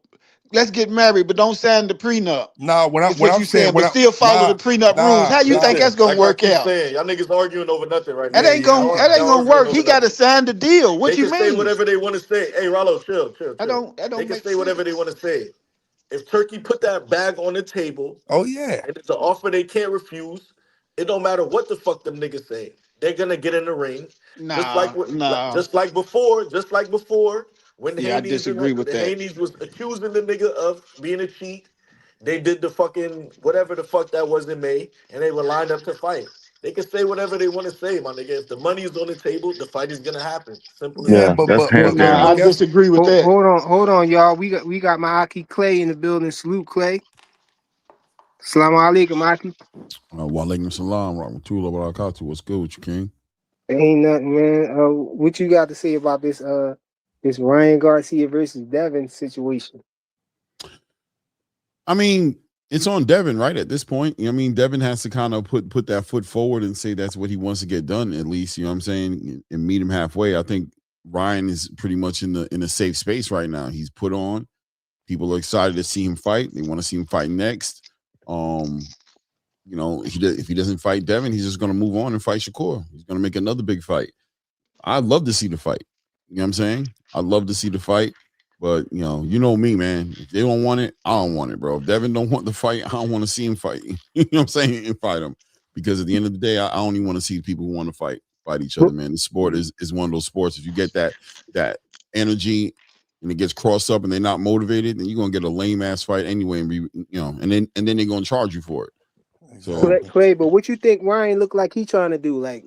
let's get married, but don't sign the prenup. Nah, Is what I'm you saying saying, but still follow the prenup rules. How you think Listen, that's gonna like I work keep out? saying, y'all niggas arguing over nothing right That now. ain't gonna that ain't Y'all gonna arguing work. over He got to nothing. sign the deal. What They you can say mean? whatever they want to say. Hey, Rollo, chill. That They don't can make say whatever they sense. want to say. If Turkey put that bag on the table Oh yeah. and it's an offer they can't refuse, it don't matter what the fuck them niggas say. They're gonna get in the ring, just like Nah, nah. just like before, when Yeah, I Haney's and disagree with the that. Haney's was accusing the nigga of being a cheat. They did the fucking whatever the fuck that was in May, and they were lined up to fight. They can say whatever they want to say, my nigga. If the money is on the table, the fight is gonna happen. Simple as Yeah, Yeah, that. but that's but hands but Nah, down. but I guess disagree with that. Hold on, y'all. We got my Aki Clay in the building. Salute Clay. Assalamu alaikum, Aki. Walaikum salam, rahmatullah wa barakatuh. What's good with you, King? Ain't nothing, man. What you got to say about this Ryan Garcia versus Devin situation? I mean, it's on Devin, right? At this point, I mean, Devin has to kind of put that foot forward and say that's what he wants to get done. At least, you know what I'm saying, and meet him halfway. I think Ryan is pretty much in a safe space right now. He's put on. People are excited to see him fight. They want to see him fight next. If he doesn't fight Devin, he's just going to move on and fight Shakur. He's going to make another big fight. I'd love to see the fight. You know what I'm saying? I'd love to see the fight, but you know me, man. If they don't want it, I don't want it, bro. If Devin don't want the fight, I don't want to see him fight. You know what I'm saying? And fight him. Because at the end of the day, I only want to see people who want to fight each other, man. The sport is one of those sports. If you get that energy and it gets crossed up and they're not motivated, then you're gonna get a lame ass fight anyway, and and then they're gonna charge you for it. So exactly. Clay, but what you think Ryan look like he trying to do? Like,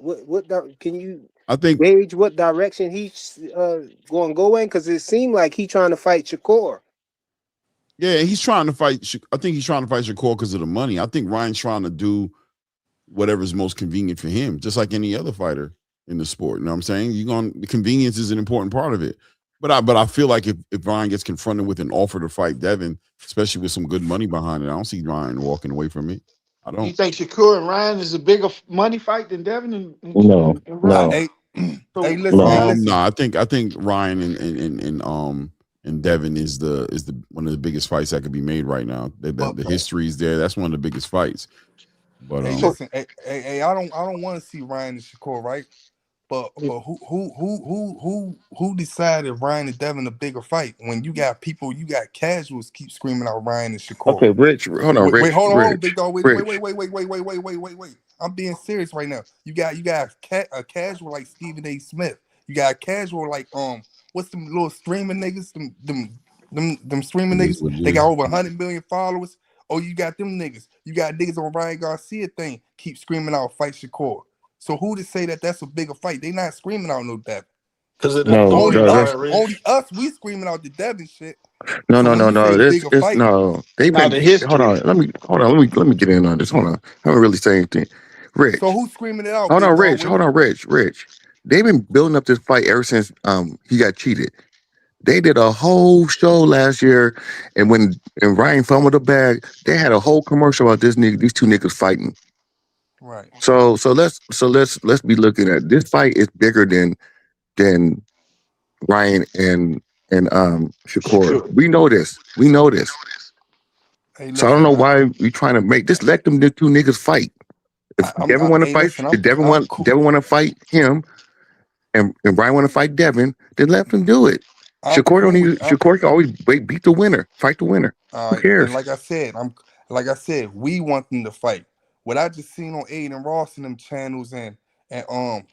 can you I think, gauge what direction he's going to go in? Because it seemed like he trying to fight Shakur. yeah, he's trying to fight. I think he's trying to fight Shakur because of the money. I think Ryan's trying to do whatever's most convenient for him, just like any other fighter in the sport. You know what I'm saying? The convenience is an important part of it. But I feel like if Ryan gets confronted with an offer to fight Devin, especially with some good money behind it, I don't see Ryan walking away from it. I You don't. think Shakur and Ryan is a bigger money fight than Devin No, and I, Ryan? no, hey, hey, So listen, hey, no. listen. No, I think Ryan and and Devin is the one of the biggest fights that could be made right now. The history is there. That's one of the biggest fights. But Hey, So listen, hey, I don't want to see Ryan and Shakur, right? But who decided Ryan and Devin a bigger fight when you got people, you got casuals keep screaming out Ryan and Shakur. Okay, Rich, hold on, Wait, Rich, hold on, big Rich, dog. Rich. Wait. I'm being serious right now. You got a casual like Stephen A. Smith. You got a casual like what's them little streaming niggas? Them streaming it is niggas. what it They got is. over 100 million followers. Oh, you got them niggas. You got niggas on Ryan Garcia thing keep screaming out fight Shakur. So who to say that that's a bigger fight? They not screaming out no Devin. Because of the No, no, that's Only storyline, us. We screaming out the Devin shit. no, So no, when no, you say no. the This bigger it's fight, no. They've now been. the Hold history. on. Let me get in on this. Hold on. I haven't really say anything. so Rich, who's screaming it out, hold big on, dog Rich. Hold Willie? on, Rich. They've been building up this fight ever since he got cheated. They did a whole show last year, and when and Ryan fumbled the bag, they had a whole commercial about these two niggas fighting. Right. So let's be looking at this fight is bigger than Ryan and Shakur. Sure. We know this. We know this. Hey, So I don't listen. know why we trying to make this. Let them the two niggas fight. If Devin want to Hey, fight, listen. if I'm cool. Devin want to fight him, and Ryan want to fight Devin, then let them do it. I'm cool with. Shakur can always beat the winner, fight the winner. All Who right, and cares? like I said, we want them to fight. What I just seen on Aiden Ross and them channels and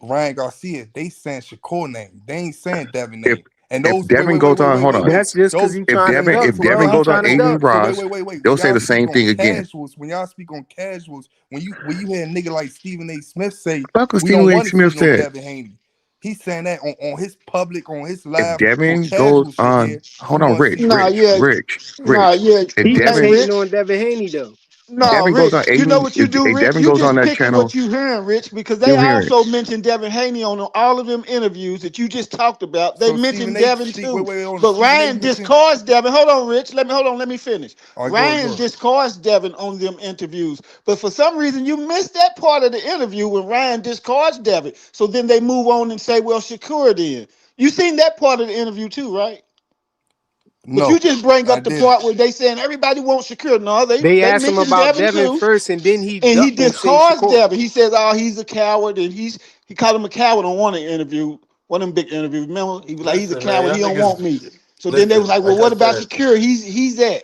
Ryan Garcia, they saying Shakur name. They ain't saying Devin If name. And if those Devin goes on, hold on. That's just because those. he's trying to duck, If So when bro. Devin y'all He goes on trying speak to on Aiden duck. so Ross, wait. When they'll say y'all the speak same on thing again. casuals, when you hear a nigga like Stephen A. Smith say Fuck what we Stephen don't A. want to see Smith no said. Devin Haney. He's saying that on his public, on his If live, on Devin goes casual shit on, here. He hold on, want to see. Nah, yeah, nah, Rich. yeah. If He just Hey, Devin hating Rich. on Devin Haney though. No, Devin goes on Rich. You know Aiden, what you do, if Rich? Devin You goes on just that picking what channel, you hearing, Rich, because they you'll hear it. also mentioned Devin Haney on all of them interviews that you just talked about. They So Stephen mentioned A. Devin too. Wait, hold on. But Stephen A. Ryan mentioned. discards Devin. Rich. Let me finish. All right, Ryan go. discards Devin on them interviews. But for some reason, you missed that part of the interview when Ryan discards Devin. So then they move on and say, well, Shakur then. You seen that part of the interview too, right? But you No, just bring I up the didn't. part where they saying everybody wants Shakur. No, They they asked him mentioned about Devin Devin too. first, and then he And he ducked and say discards Shakur. Devin. He says, "Oh, he's a coward," and he called him a coward on one interview, one of them big interviews. Remember, he was like, "He's a listen, man, coward. y'all He don't want niggas. me." So then they was Listen, like, "Well, like I what about said, Shakira? He's that."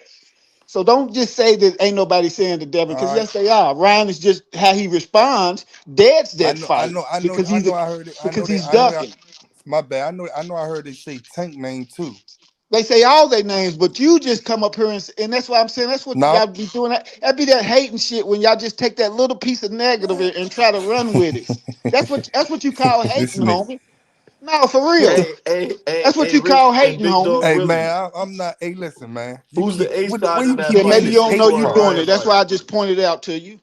So don't just say that ain't nobody saying to Devin, because All right. yes, they are. Ryan is just how he responds. Dead's I that know. I fight know. I know. because I know. I heard it. I know that. he's I know that. ducking. My bad. I know. I heard they say Tank name too. They say all their names, but you just come up here and that's why I'm saying that's what No, y'all be doing. That be that hating shit when y'all just take that little piece of negative man. and try to run with it. That's what you call This hating, nigga. homie. No, for What real. the? That's what you Rich call and hating, Big homie. Dog Hey Willie. man, I'm not. Hey, listen, man. You Who's keep the A where side you of that keep Then getting maybe fight? you this don't know hate you Shakur from, doing Ryan it. man? That's fight. why I just pointed out to you.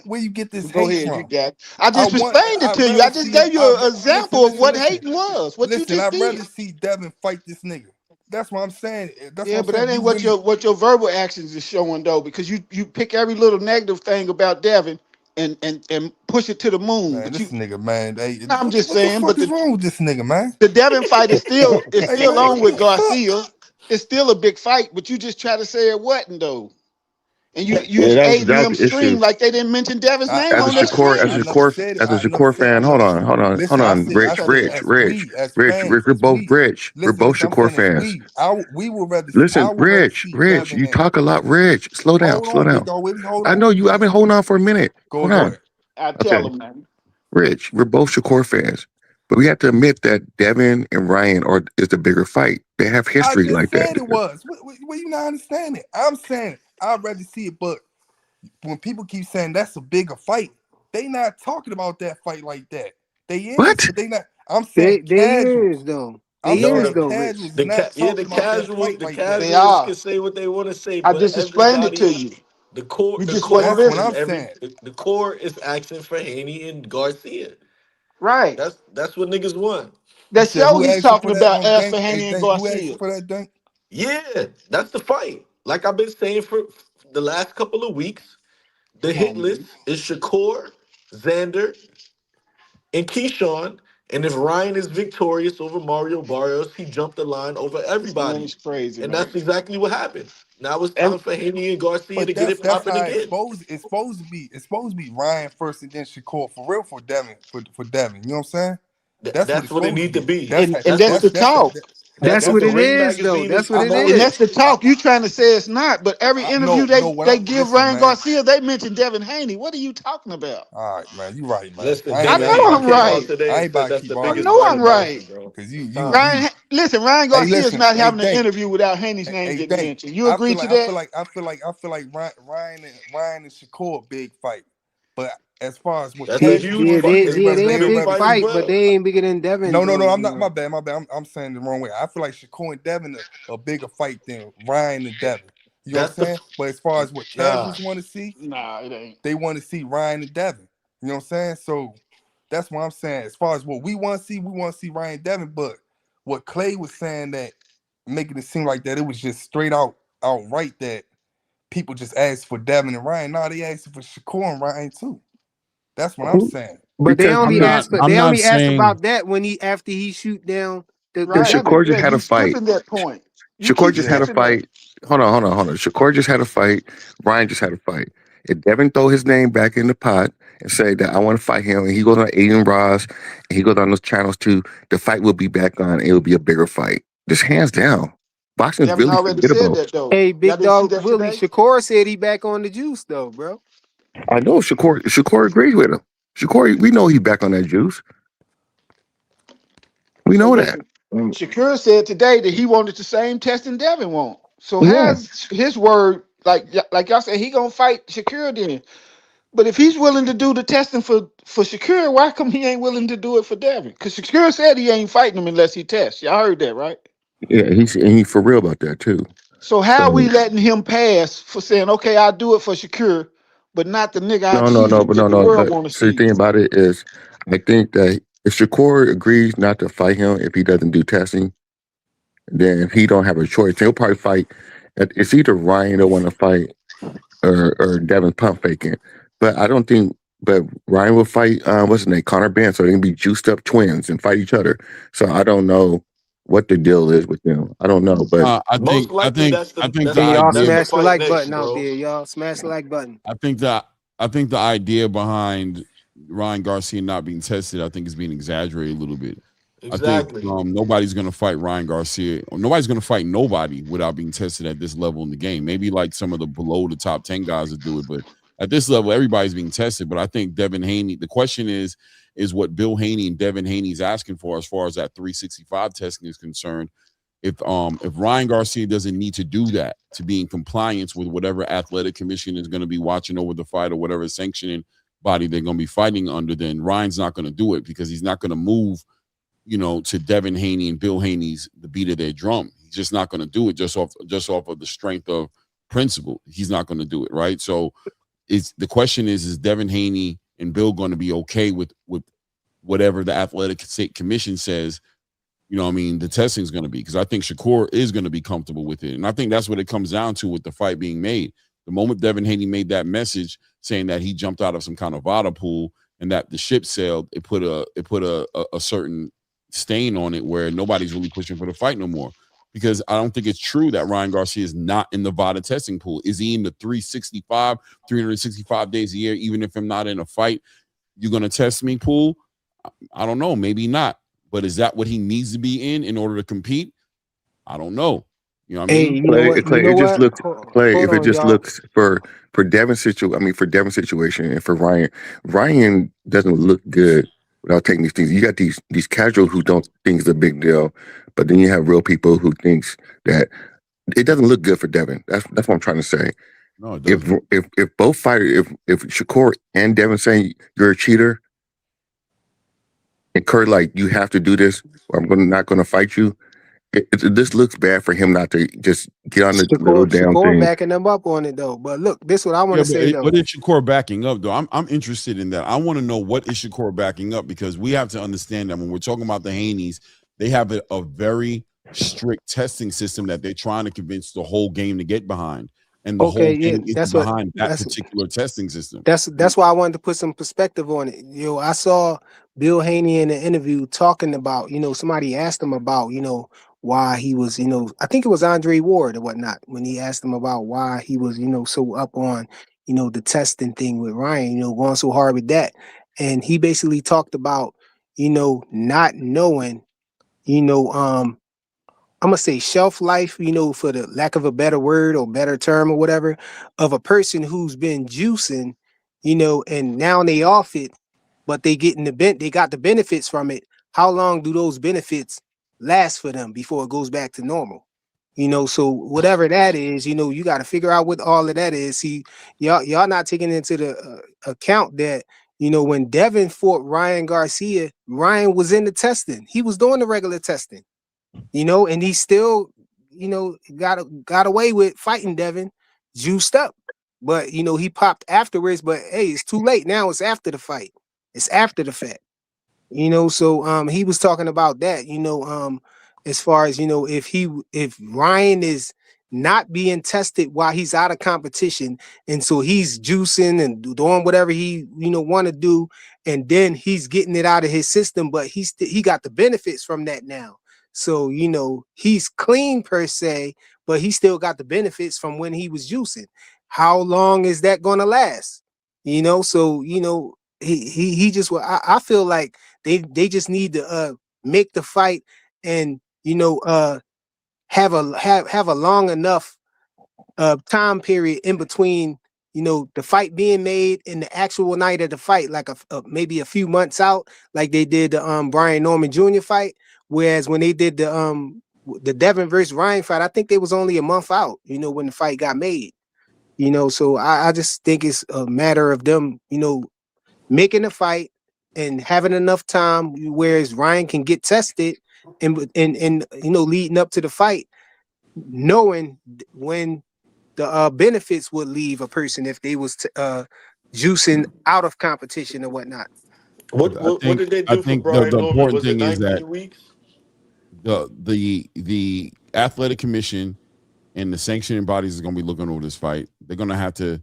Where you get this Go hate ahead, you from? got it. I just explained it I'd to you. I rather just see. gave you an Listen, example of listen, what listen, hating was, what you listen. just I'd did. rather see Devin fight this nigga. That's what I'm saying. That's what Yeah, I'm but that saying. ain't You what really, your verbal actions is showing though, because you pick every little negative thing about Devin and push it to the moon. man. But This you, nigga, man. Hey, I'm just what the saying. fuck But is wrong with this nigga, man? the Devin fight is Hey, still man, on what with the fuck? Garcia. It's still a big fight, but you just try to say it wasn't though. And you Yeah, just that's aiding that's them the issue. stream like they didn't mention Devin's I, name As a I, on their I, Shakur, I stream. never said it. as a I never Shakur said. I fan, never. hold Listen, I on, said. I said as we, as fans, We're as both we. We're Listen, both listen. I'm Shakur saying as fans. we. We would rather. I Listen, would rather see Rich, Devin you and. talk a lot, Rich. Slow down, Hold slow on, big down. dog. Willie. Hold I know on. you. I've been holding on for a minute. Hold Go on. ahead. I tell Okay, them, man. Rich, we're both Shakur fans, but we have to admit that Devin and Ryan is the bigger fight. They have I history just like that. said it was. What you not understanding? I'm saying I'd rather see it, but when people keep saying that's a bigger fight, they not talking about that fight like that. They is, What? but they not. I'm saying They is casuals. though. They I'm No, is saying though, Rich. casuals is not the talking about that casuals, fight the like that. They casuals are. can say what they want to say, I but just explained it to everybody, you. the core, You the just wasn't core, That's what and I'm listening. saying. the core is asking for Haney and Garcia. Right. That's what niggas want. You That said show who he's asked you talking for that about on asked for Dank? Hey, Haney and Dank, who asked you Garcia. for that, Dank? Yeah, that's the fight. Like I've been saying for the last couple of weeks, the Come hit on, list man. is Shakur, Xander, and Keyshawn, And if Ryan is victorious over Mario Barrios, he jumped the line over This man everybody. is crazy, And man. that's exactly what happened. Now it's Every, time for Haney and Garcia to But get it that's popping how again. it's supposed to be. It's supposed to be Ryan first and then Shakur for real for Devin for Devin. You know what I'm saying? That's what That's it's what it supposed to need to be. be. That's and that's the talk. That's That's what what it Ring is, though. Magazine is That's what it And that's promoting. the is. talk. You trying to say it's not, but every interview no, what they I'm give listen, Ryan man. Garcia, they mention Devin Haney. What are you talking about? All right, man. You right, man. Listen, I I ain't Devin I ain't know about Haney to I'm keep came on. out right. today I and ain't said about to that's keep the I biggest arguing know with fight I'm you, of man. right. boxing, bro. Cause Stop it. Listen, Ryan Hey, Garcia is listen. not Hey, having an think. interview without Haney's name Hey, getting think. mentioned. You agree to that? I feel like Ryan and Shakur big fight. But as far as what That's a Yeah, Cage was huge gonna yeah, see, they, fight. yeah, everybody they a It's a big big everybody fight as see. fight, but well. they ain't bigger than Devin, No, though. I'm not. My bad, my bad. I'm saying the wrong way. I feel like Shakur and Devin a bigger fight than Ryan and Devin. You know what That's I'm the saying? But as far as what casuals God. want to see, Nah, it ain't. they want to see Ryan and Devin. You know what I'm saying? So that's what I'm saying. As far as what we want to see, we want to see Ryan and Devin. But what Clay was saying that making it seem like that it was just straight outright that people just asked for Devin and Ryan. No, they asked for Shakur and Ryan too. That's what I'm Who- saying. But Because I'm they not only ask saying about that when after he shoot down the Right. Devin Shakur just Yeah, had fight. a you fight. skipping that point. You Shakur keep just had a Yeah. skipping that. fight. Hold on. Shakur just had a fight. Ryan just had a fight. If Devin throw his name back in the pot and say that I want to fight him, and he goes on Aiden Ross, and he goes on those channels too, the fight will be back on. It will be a bigger fight. Just hands down. Boxing is Devin really already said forgettable. that though. Hey, Y'all big didn't see dog that Willie today? Shakur said he back on the juice though, bro. I know Shakur agrees with him. Shakur, we know he back on that juice. We So, know but that. Shakur said today that he wanted the same testing Devin want. So Yeah. how's his word like y'all said he gonna fight Shakur then? But if he's willing to do the testing for Shakur, why come he ain't willing to do it for Devin? Because Shakur said he ain't fighting him unless he tests. Y'all heard that, right? Yeah, he's for real about that too. So how are So we letting him pass for saying, okay, I'll do it for Shakur, but not the nigga I cheated that the no. world But want to so the see? thing about it is, I think that if Shakur agrees not to fight him if he doesn't do testing, then he don't have a choice. He'll probably fight. It's either Ryan that want to fight or Devin pump faking. But I don't think. But Ryan will fight. What's his name? Connor Ben. So they can be juiced up twins and fight each other. So I don't know what the deal is with them. I don't know. But I Most think I likely think that's I the think the that's Hey, the y'all that's idea the smash the fight like next, button out bro. there, y'all. Smash the like button. I think the idea behind Ryan Garcia not being tested, I think, is being exaggerated a little bit. I think Exactly. nobody's going to fight Ryan Garcia. Or nobody's going to fight nobody without being tested at this level in the game. Maybe like some of the below the top 10 guys that do it, but at this level, everybody's being tested. But I think Devin Haney. The question is what Bill Haney and Devin Haney is asking for as far as that 365 testing is concerned. If Ryan Garcia doesn't need to do that to be in compliance with whatever athletic commission is going to be watching over the fight or whatever sanctioning body they're going to be fighting under, then Ryan's not going to do it because he's not going to move, to Devin Haney and Bill Haney's the beat of their drum. He's just not going to do it just off of the strength of principle. He's not going to do it, right? So it's the question is Devin Haney and Bill going to be okay with whatever the athletic commission says, the testing is going to be, because I think Shakur is going to be comfortable with it. And I think that's what it comes down to with the fight being made. The moment Devin Haney made that message saying that he jumped out of some kind of vada pool and that the ship sailed, it put a certain stain on it where nobody's really pushing for the fight no more. Because I don't think it's true that Ryan Garcia is not in the VADA testing pool. Is he in the 365 days a year, even if I'm not in a fight, you're going to test me pool? I don't know. Maybe not. But is that what he needs to be in order to compete? I don't know. You know what I Hey, mean? you know what? You Clay, know it just what? looks Clay. Hold If it on, just y'all. looks for Devin's situation, and for Ryan doesn't look good without taking these things. You got these casuals who don't think it's a big deal, but then you have real people who thinks that it doesn't look good for Devin. That's what I'm trying to say. No, it If doesn't. if both fighters, if Shakur and Devin saying you're a cheater, and Kurt like you have to do this, or not going to fight you. This looks bad for him not to just get on the little damn Shakur thing. backing them up on it though. But look, this is what I want Yeah, to say though. what is Shakur backing up though? I'm interested in that. I want to know what is Shakur backing up, because we have to understand that when we're talking about the Haneys, they have a very strict testing system that they're trying to convince the whole game to get behind, and the Okay, whole yeah, game is behind that particular testing system. that's why I wanted to put some perspective on it. I saw Bill Haney in an interview talking about, somebody asked him about, why he was, I think it was Andre Ward or whatnot, when he asked him about why he was, so up on, the testing thing with Ryan, going so hard with that. And he basically talked about, not knowing, I'm gonna say shelf life, for the lack of a better word or better term or whatever, of a person who's been juicing, and now they off it, but they got the benefits from it. How long do those benefits last for them before it goes back to normal? So whatever that is, you got to figure out what all of that is. See, y'all not taking into the account that when Devin fought Ryan Garcia, Ryan was in the testing. He was doing the regular testing. And he still, got away with fighting Devin, juiced up. But he popped afterwards. But hey, it's too late now. It's after the fight. It's after the fact. So he was talking about that. As far as if Ryan is not being tested while he's out of competition, and so he's juicing and doing whatever he want to do, and then he's getting it out of his system, but he got the benefits from that now. So, he's clean per se, but he still got the benefits from when he was juicing. How long is that going to last? So, he just, I feel like they just need to make the fight and, have a long enough time period in between, the fight being made and the actual night of the fight, like maybe a few months out, like they did the Brian Norman Jr. fight. Whereas when they did the Devin versus Ryan fight, I think they was only a month out, when the fight got made. So I just think it's a matter of them, making a fight and having enough time, whereas Ryan can get tested and leading up to the fight, knowing when the benefits would leave a person if they was juicing out of competition or whatnot. What did they I do for think Brian the Norman? important Was it thing is that 19 weeks? the athletic commission and the sanctioning bodies are going to be looking over this fight. They're going to have to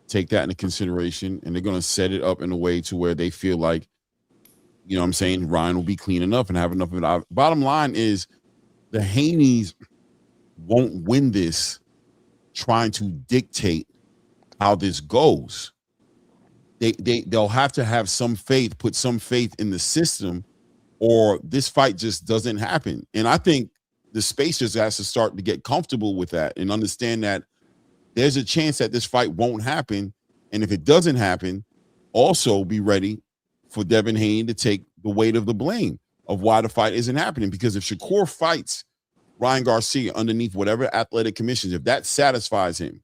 take that into consideration, and they're going to set it up in a way to where they feel like, what I'm saying, Ryan will be clean enough and have enough of it. Bottom line is the Haneys won't win this trying to dictate how this goes. They'll have to have some faith, put some faith in the system, or this fight just doesn't happen. And I think the space just has to start to get comfortable with that and understand that there's a chance that this fight won't happen. And if it doesn't happen, also be ready for Devin Haney to take the weight of the blame of why the fight isn't happening. Because if Shakur fights Ryan Garcia underneath whatever athletic commissions, if that satisfies him,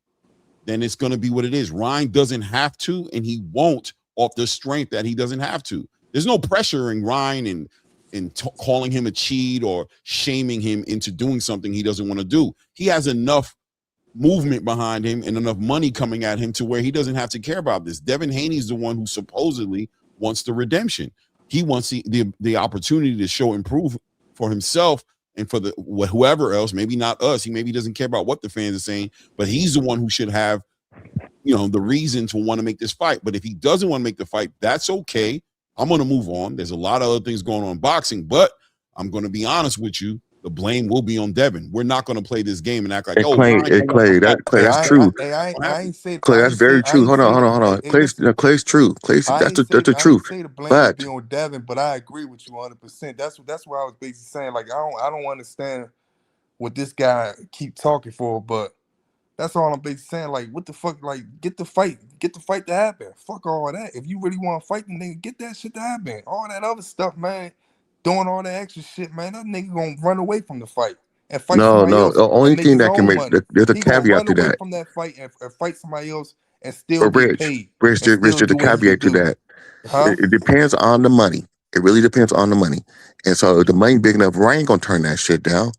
then it's going to be what it is. Ryan doesn't have to, and he won't off the strength that he doesn't have to. There's no pressuring Ryan and calling him a cheat or shaming him into doing something he doesn't want to do. He has enough movement behind him and enough money coming at him to where he doesn't have to care about this. Devin Haney's the one who supposedly wants the redemption. He wants the opportunity to show improve for himself and for whoever else, maybe not us. He maybe doesn't care about what the fans are saying, but he's the one who should have, the reason to want to make this fight. But if he doesn't want to make the fight, that's okay. I'm going to move on. There's a lot of other things going on in boxing, but I'm going to be honest with you. The blame will be on Devin. We're not going to play this game and act like, Clay, that's true. I ain't say Clay, that's very true. Hold on. Clay's true. Clay's that's the truth. Say the blame But would be on Devin, but I agree with you 100%. That's what I was basically saying. Like I don't understand what this guy keep talking for, but that's all I'm basically saying. Like, what the fuck? Like, get the fight to happen. Fuck all that. If you really want to fight, then nigga, get that shit to happen. All that other stuff, man, doing all that extra shit, man, that nigga gonna run away from the fight and fight somebody no. else The only and make thing his that can own make money. there's a He gonna caveat run to away that. from that fight and fight somebody else and still But get Rich, paid Rich, and Rich, still the do what he caveat to do. that. Huh? It depends on the money. It really depends on the money. And so if the money big enough, Ryan gonna turn that shit down.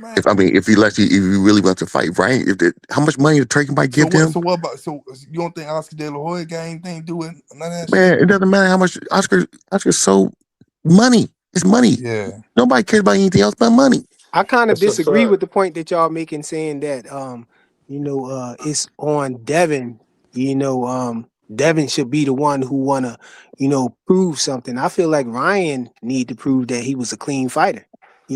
Man. If he really wants to fight, Ryan, how much money the Turkey might give him? So what about you don't think Oscar De La Hoya got anything to do with none of that Man, shit? it doesn't matter how much Oscar's so money. It's money. Yeah. Nobody cares about anything else but money. I kind of That's a disagree fact. with the point that y'all making, saying that it's on Devin, Devin should be the one who wanna, prove something. I feel like Ryan need to prove that he was a clean fighter.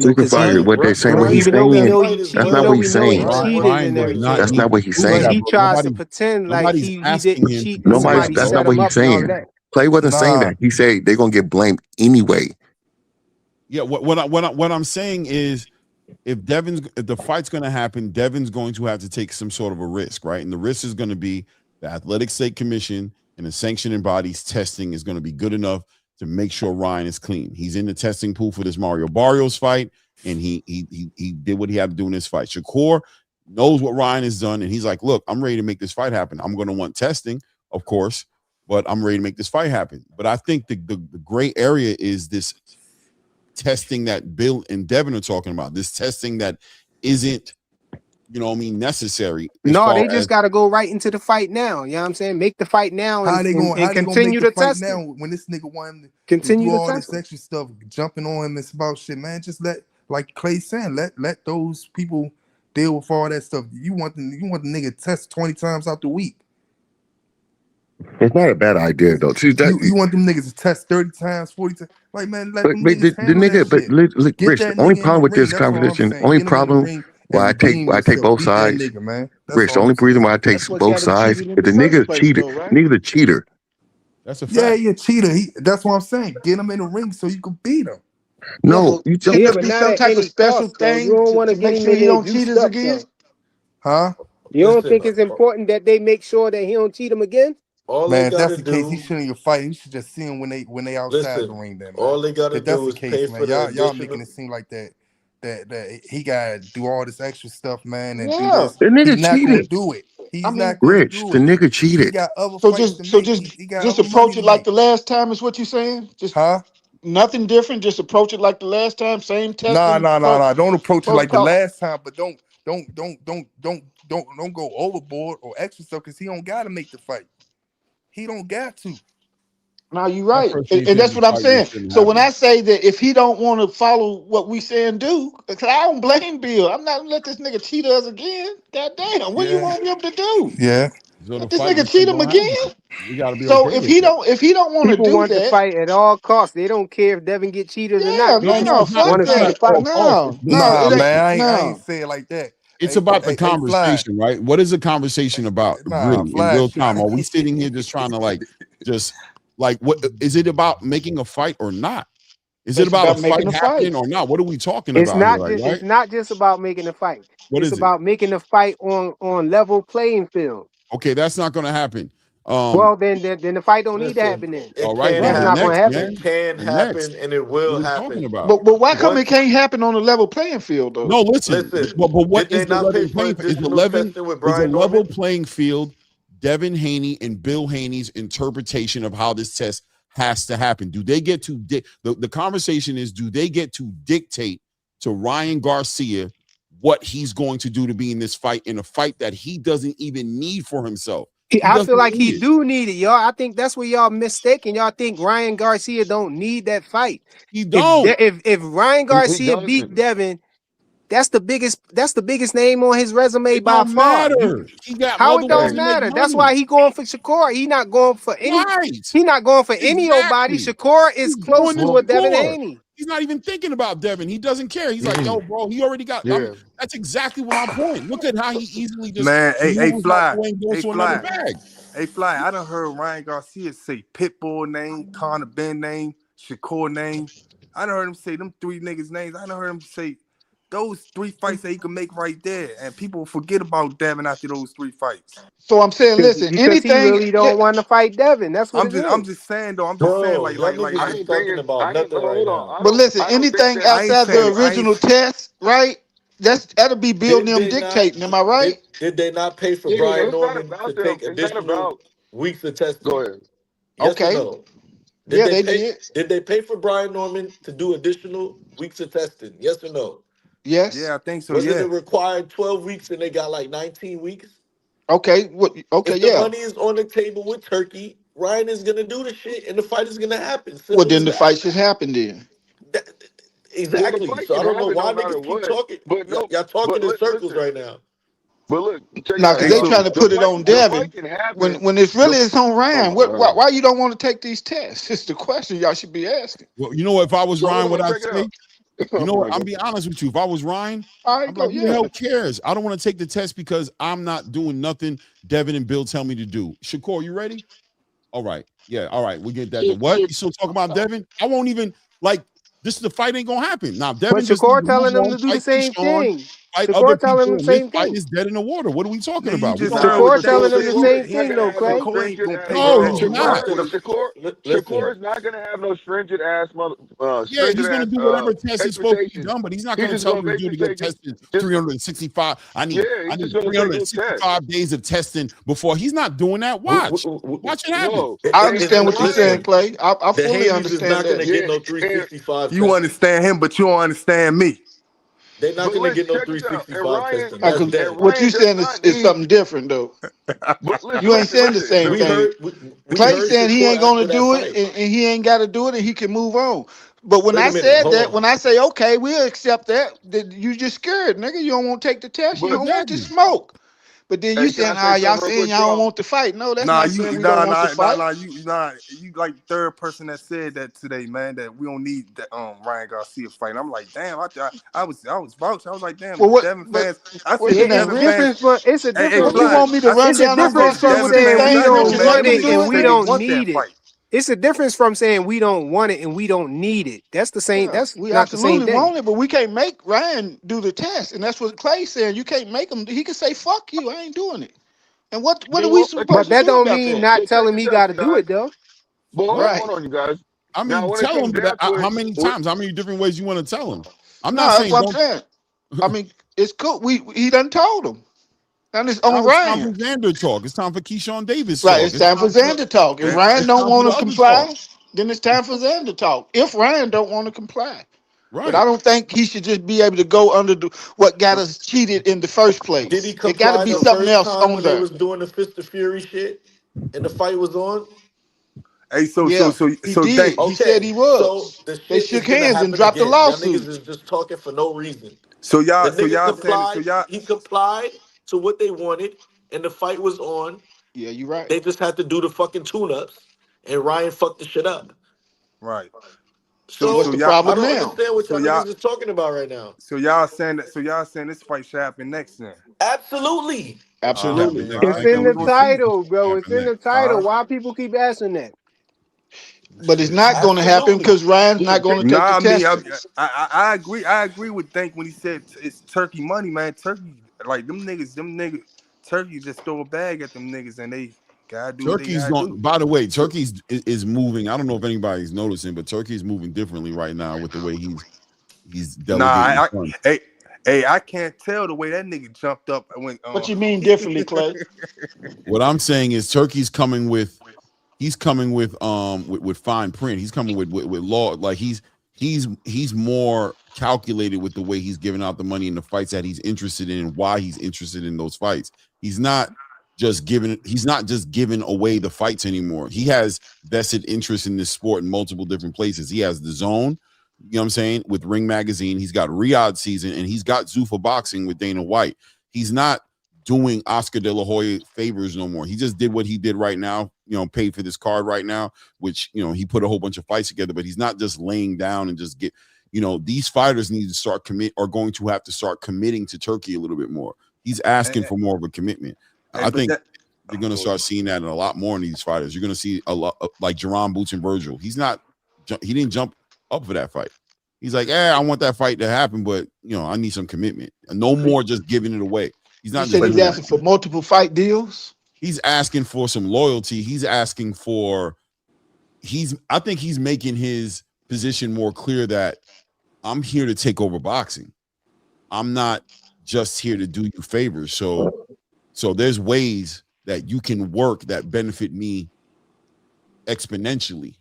Super Because fighter. he, What they're saying, what he's even though we saying, know Fight he, as that's even not though what well. we he's know he saying. cheated Ryan and does not That's everything, need not to what he's prove but saying. that, he bro. tries to pretend like Nobody's he asking didn't him cheat to and prove Nobody's. that, somebody That's bro. not set what him he's up and all of saying. that. Clay wasn't saying Nah, that. He said they're gonna get blamed anyway. Yeah, what I'm saying is if the fight's going to happen, Devin's going to have to take some sort of a risk, right? And the risk is going to be the Athletic State Commission and the sanctioning bodies testing is going to be good enough to make sure Ryan is clean. He's in the testing pool for this Mario Barrios fight, and he did what he had to do in this fight. Shakur knows what Ryan has done, and he's like, "Look, I'm ready to make this fight happen. I'm going to want testing, of course, but I'm ready to make this fight happen." But I think the gray area is this testing that Bill and Devin are talking about. This testing that isn't, necessary as No, far they just as got to go right into the fight now. You know what I'm saying? Make the fight now and, how they and, gonna and how they gonna make continue the the fight now testing. when this nigga want him to do Continue the all this testing. extra stuff, jumping on him and about shit, man. Just let, like Clay saying, let those people deal with all that stuff. You want the nigga to test 20 times out the week. It's not a bad idea though. See, You want them niggas to test 30 times, 40 times. Like, man, let but them the niggas handle that nigga, but shit. Get Rich, the that only nigga in the problem with ring. this That's all I'm conversation, saying. only Get him in the problem ring and why redeem I take yourself. both Beat that sides, nigga, man. That's Rich. The all I'm only reason saying. why I take That's what both got him sides cheated in is the the nigga first place, cheated. though, right? Nigga's a cheater. that's a Yeah, fact. he a cheater. That's what I'm saying. Get him in the ring so you can beat him. Yeah, No, but you just can Yeah, this but be not some at type of any special cost, though. You thing don't to, want to to get make him sure in he there don't cheat juiced us up, again? though. Huh? You don't Listen, think it's important that they make sure that he don't cheat him again? all they Man, if that's gotta the case, he do, shouldn't even fight. He should just see him when they outside the listen, ring. Then, man. all they gotta If that's do the is pay case, man, for the y'all making additional. it seem like that he gotta do all this extra stuff, man, and do Yeah, this. the He's nigga not gonna cheated. do it. I He's mean, not gonna Rich, do the it. nigga He cheated. got other so fights to so make. just He got just other money approach to it like make. the last time is what you saying. Just Huh? nothing different. Just approach it like the last time. Same Nah, testing nah, nah, nah. Don't approach it like the protocol. last time, but don't go overboard or extra stuff because he don't gotta make the fight. He don't got to. Now you're I right, personally and think that's the what I'm fight just saying. shouldn't So when I happen. say that if he don't want to follow what we saying do, because I don't blame Bill. I'm not gonna let this nigga cheat us again. God damn, what do you Yeah, want him to do? yeah. So the Let this fight nigga just cheat ain't him gonna happen. again? We got to be So okay if with he that. don't want to People do want the that, fight at all costs. They don't care if Devin get cheated or yeah, not. They No, just no, no, it's not. fuck want It's to not see at the that. fight. all costs. No, no, Nah, it ain't. man, I ain't No, say it like that. It's about the Hey, Fly. conversation, right? What is the conversation about, Nah, really, in Fly. real time? Are we sitting here just trying to just what is it about making a fight or not? Is it it's about a about fight making a happening fight. or not? What are we talking It's about here, not like, just it's right? not just about making a fight. What It's is it? about making a fight on level playing field. Okay, that's not going to happen. Um, Well, then the fight don't need to Listen, happen then. all it right, can If then it's well, not going happen. to next, happen. It man. can Well, next, happen, and it what will are we talking happen. about? But why come One, it can't happen on a level playing field though? No, listen, Listen, but what did is they the not pay level for playing field? additional testing with Is a Brian level Norman? playing field Devin Haney and Bill Haney's interpretation of how this test has to happen? Do they get to the conversation is do they get to dictate to Ryan Garcia what he's going to do to be in a fight that he doesn't even need for himself? He I doesn't feel like he need it. do need it, y'all. I think that's where y'all mistaken. Y'all think Ryan Garcia don't need that fight. He don't. If Ryan He Garcia beat doesn't. Devin, that's the biggest name on his resume It by don't far. matter. He got How other it ways don't Hey, to make matter? That's money. why he going for Shakur. He not going for any. Right. He not going for any old body. Exactly. Shakur is He's close going to to a well, Devin score. Haney. He's not even thinking about Devin. He doesn't care. He's like, yo, mm, bro, he already got. yeah. That's exactly my point. Look at how he easily just Man, maneuvers out the way and goes to another bag. Hey, Fly. I done heard Ryan Garcia say Pitbull name, Conor Ben name, Shakur name. I done heard him say them three niggas names. I done heard him say those three fights that he can make right there, and people forget about Devin after those three fights. So I'm saying, listen, Because he anything. really don't want to fight Devin. That's what it I'm is. just saying though. I'm just saying Bro, y'all niggas I is ain't talking thinking. about I ain't. nothing right Hold now. on. But listen, I don't think anything that. I ain't outside the saying I ain't. original test, right? That'll be Bill and Did them they not? dictating. Am I right? It, Did they not pay for Yeah, Brian it's not Norman to about them. take It's not additional about. weeks of Go testing? ahead. Yes or Okay. no? Did Yeah, they they pay? did. Did they pay for Brian Norman to do additional weeks of testing? Yes or no? yeah, Yes. I think so. Wasn't Yeah. it required 12 weeks and they got like 19 weeks? Okay. What? Okay. If the Yeah. money is on the table with Turkey, Ryan is gonna do the shit and the fight is gonna happen. Well, Simple then as the that. fight should happen then. That- Well, the exactly. fight So I can don't know happen no why matter niggas keep what. talking. But Y'all, no. y'all But talking in circles listen. right now. But look, check it Now, out, because they y'all. trying to put it on The fight Devin can happen. when it's really it's on Oh Ryan. my Why, god. why you don't want to take these tests? It's the question y'all should be asking. Well, you know what? If I was So Ryan, hold what on, I'd check it say, out. you Oh know what? my I'm god. being honest with you. If I was Ryan, All right, I'm go, like, who the yeah. hell cares? I don't want to take the test because I'm not doing nothing Devin and Bill tell me to do. Shakur, you ready? All right. Yeah. All right. We get that. The what? You still talking about Devin? I won't even like this. The fight ain't gonna happen. Now, But Devin just needs Shakur to move telling them on, to do the fight same Keyshawn, thing. fight other Shakur telling people, them the and this same fight thing. is dead in the water. What are we talking Nigga, you about? We just don't have to heard go what Shakur through Devin telling all them this the said. shit. same Shakur's not thing gonna though, have no Clay. Shakur ain't gonna stringent. pay No, Devin he's Bro, to not. fight. listen, After the listen, Shakur is not gonna have no stringent ass Yeah, he's going to do whatever test is supposed to be expectations. done, but he's not He's going to just tell gonna me to do to basically get take it. tested Just 365. I yeah, need he's just need gonna take those tests. 365 days of testing before. He's not doing that. Watch. Watch it happen. No, I and understand what you're saying, listen, Clay. I the fully Haney's is understand not gonna that. get yeah, no and 365 You testing. understand him, but you don't understand me. They're not but gonna listen, get no check this out. 365 testing. That's Because dead. what you're Ryan does saying not is need. something different though. But You ain't saying the listen. same We thing. heard we Clay heard saying he Shakur ain't gonna after that do it fight. and he ain't gotta do it and he can move on. But when Wait I a minute, said hold that, on. when I say okay, we'll accept that, then you just scared, nigga. You don't want to take the test, you But don't want the Exactly. smoke. But then you hey, can I saying, say y'all something real saying quick, y'all don't y'all? want to fight. No, that's Nah, not you saying we don't nah want to nah nah fight. nah you like the third person that said that today, man. That we don't need that Ryan Garcia fight. And I'm like, damn, I was vouched. I was like, damn, Well, the what? Devin But fans. I see what's the your Yeah, name, it's Devin Rich? fans. different from Hey, What you Blood. want me to I run it's a down on know difference the from Garcia Devin with the saying fans we I same know, Rich don't and let man. want them They it do and they it? we say they don't want that need it. fight. It's a difference from saying we don't want it and we don't need it. Yeah, That's we not the same absolutely thing. want it, but we can't make Ryan do the test, and that's what Clay's saying. You can't make him. He can say, "Fuck you, I ain't doing it." And what He are we won't. supposed But to that do don't about mean that? not So check telling this me out, got to you do guys. it though. But What? Right. hold on, you guys. I Now, mean, when it tell comes him, but down to how it, many times? How many different ways you want to tell him? I'm No, not that's saying what I'm don't. saying. I mean, it's cool. He done told him, and it's Now on it's time for Ryan. Xander talk. It's time for Keyshawn Davis Right, talk. it's time for Xander talk. If Ryan It's don't time for want the to other talk. comply, then it's time for Xander talk. If Ryan don't want to comply, but I Right. don't think he should just be able to go under what got us cheated in the first Did he place. It got to comply be the something first else time on when they there. was doing the Fist of Fury shit and the fight was on? Hey, so so Yeah, so he so did. thank. He said Okay, he so was. the They shit shook is gonna hands and happen dropped the again. Y'all niggas lawsuit. is just talking for no reason. So The y'all so nigga y'all saying so complied. y'all He complied to what they wanted, and the fight was on. Yeah, you're right. They just had to do the fucking tune-ups, and Ryan fucked the shit up. right. So So what's so So the y'all I problem don't now? understand what so y'all y'all niggas is talking about right now. so y'all saying this fight should happen next then. Absolutely. Should I happen Absolutely. mean, next all It's right, week. then in we the gonna see. title, bro. It's Happen in the next. All title. right. Why people keep asking that? But it's Shit. not going to happen Absolutely. because Ryan's not going to take the Nah, I mean, testing. I agree. I agree with Think when he said it's turkey money, man. Turkey, like them niggas, turkey just throw a bag at them niggas and they gotta do what they Turkey's gotta do. going. By the way, Turkey's moving. I don't know if anybody's noticing, but Turkey's moving differently right now with the way he's Nah, delegating funds. hey, I can't tell the way that nigga jumped up when. What you mean differently, Clay? What I'm saying is Turkey's coming with. He's coming with fine print. He's coming with law. Like he's more calculated with the way he's giving out the money in the fights that he's interested in and why he's interested in those fights. He's not just giving away the fights anymore. He has vested interest in this sport in multiple different places. He has the Zone, you know what I'm saying, with Ring Magazine. He's got Riyadh Season, and he's got Zuffa Boxing with Dana White. He's not doing Oscar De La Hoya favors no more. He just did what he did right now, paid for this card right now, which, he put a whole bunch of fights together, but he's not just laying down and just these fighters need to are going to have to start committing to Turkey a little bit more. He's asking for more of a commitment. I But think that you're going to start seeing that in a lot more in these fighters. You're going to see a lot like Jerron Boots and Virgil. He didn't jump up for that fight. He's like, I want that fight to happen, but I need some commitment. No more just giving it away. He's You not just said he's doing that. asking for multiple fight deals. He's asking for some loyalty. He's asking for. I think he's making his position more clear that I'm here to take over boxing. I'm not just here to do you favors. So there's ways that you can work that benefit me exponentially.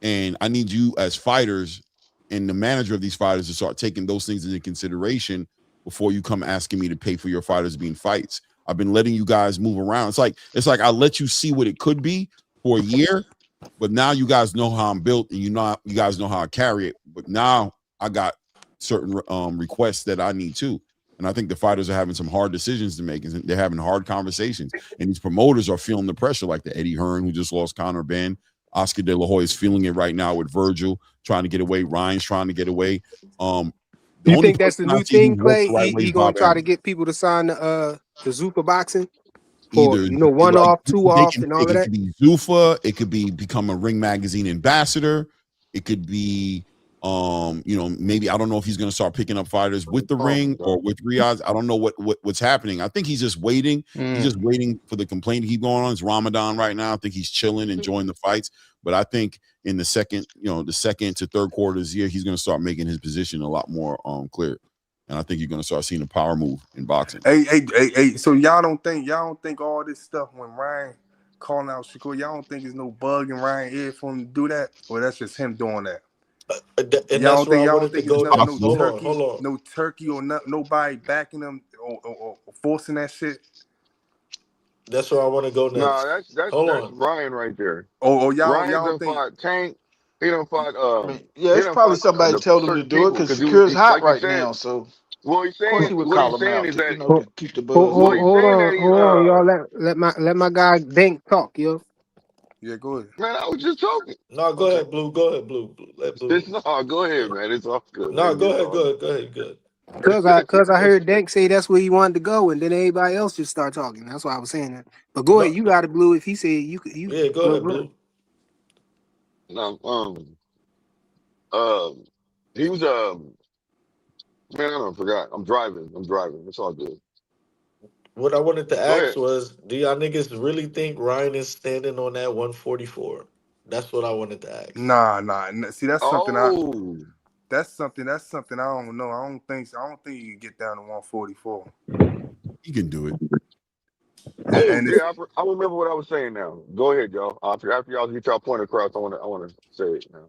And I need you as fighters and the manager of these fighters to start taking those things into consideration before you come asking me to pay for your fighters being fights. I've been letting you guys move around. It's like I let you see what it could be for a year, but now you guys know how I'm built and you guys know how I carry it. But now I got certain requests that I need too. And I think the fighters are having some hard decisions to make, and they're having hard conversations. And these promoters are feeling the pressure, like the Eddie Hearn, who just lost Conor Ben. Oscar De La Hoya is feeling it right now with Virgil trying to get away. Ryan's trying to get away. The You only think that's the person I new see who thing, works Clay? the right way He is gonna Bob try to Arum. get people to sign the Zupa boxing for Either one like off, two off, and all of it that. could be Zuffa, it could be become a Ring Magazine ambassador, it could be maybe I don't know if he's going to start picking up fighters with the Ring or with Riyadh. I don't know what's happening. I think he's just waiting. He's just waiting for the complaint to keep going on. It's Ramadan right now. I think he's chilling, enjoying the fights. But I think in the second to third quarter of this year, he's going to start making his position a lot more clear. And I think you're going to start seeing a power move in boxing. Hey. So y'all don't think all this stuff when Ryan calling out Shakur, y'all don't think there's no bug in Ryan ear for him to do that, or that's just him doing that? And that's where I wanted to It's go nothing, next. Hold on. no turkey or nobody backing him or forcing that shit. That's where I want to go No, next. that's Hold on. Ryan right there. Y'all Ryan don't done think? fought Tank. He done fought I mean, yeah, he it's done probably fought somebody the told him to certain do it people because because Shakur's hot like you right said. now. So Well, he's of course saying he would what call he's him saying out is to, that to keep the buzz up. he's saying that Hold on, y'all. Let my guy Dink talk, yo. Yeah, go ahead. man, I was just talking. No, go Okay. ahead, Blue. Go ahead, Blue. Let Blue. No, go ahead, man. It's all good. No, Let's get go it ahead. on. Go ahead. Good. Cause I heard Dink say that's where he wanted to go, and then everybody else just start talking. That's why I was saying that. But go ahead, No, you got it, Blue. If he said you yeah, go go ahead, go ahead. Blue. No, he was man, I don't forgot. I'm driving. It's all good. What I wanted to Go ask ahead. was, do y'all niggas really think Ryan is standing on that 144? That's what I wanted to ask. Nah. See, that's something I Oh, don't know. I don't think you can get down to 144. He can do it. And it's yeah. I remember what I was saying now. Go ahead, y'all. After y'all get y'all point across, I want to say it now.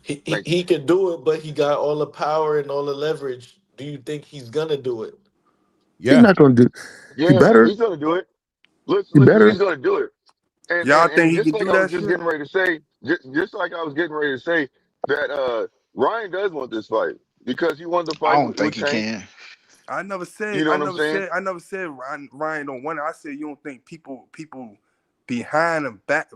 He, he Thank you. he can do it, but he got all the power and all the leverage. Do you think he's gonna do it? He's Yeah. not going to do. He Yeah, better. he's gonna do it. He Listen, better. he's gonna do it. And y'all and think and he just can like do I was that just shit? getting ready to say, just like I was getting ready to say that Ryan does want this fight because he wanted to I fight don't with think he Tank. can. I never You said know what I'm saying? Ryan don't want it. I said you don't think people behind him back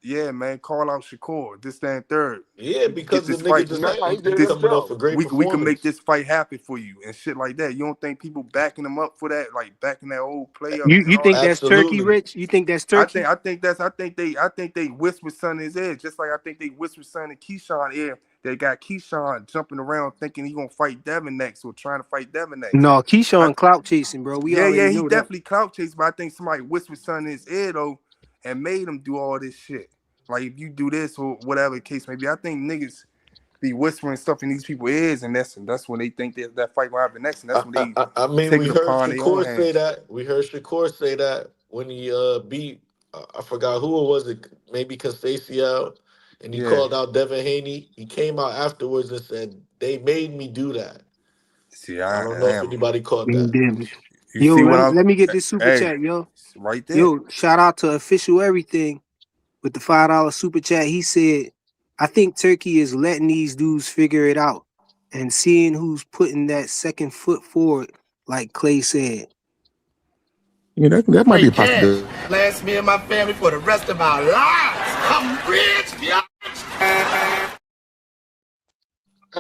yeah, man, call out Shakur, this, that, and third. Yeah, We can get because the this nigga fight. just Nah, he did it he's This coming off himself. a great we can make performance. this fight happen for you and shit like that. You don't think people backing him up for that, like backing that old play up and You all think that? that's turkey, Absolutely. Rich? You think that's I turkey? think they whispered something in his ear, just like I think they whispered something in Keyshawn's ear. They got Keyshawn jumping around thinking he gonna fight Devin next or trying to fight Devin next. No, I, Keyshawn clout chasing, bro. We yeah, already he know that. definitely clout chased, but I think somebody whispered something in his ear though and made him do all this shit. Like if you do this or whatever the case may be, I think niggas be whispering stuff in these people's ears, and that's when they think that fight will happen next, and that's when they I mean, take we it heard upon their own Shakur say hands. that. We heard Shakur say that when he beat I forgot who it was. Maybe Constacio, and he Yeah. called out Devin Haney. He came out afterwards and said they made me do that. See, I I don't know if am. anybody caught He that. did. You Yo, see what I'm? let me get this super Hey, chat, yo. it's right there. Yo, shout out to Official Everything with the $5 super chat. He said, I think Turkey is letting these dudes figure it out and seeing who's putting that second foot forward, like Clay said. Yeah, that might be a Straight cash. possibility. Last me and my family for the rest of our lives. I'm rich, bitch. Hey,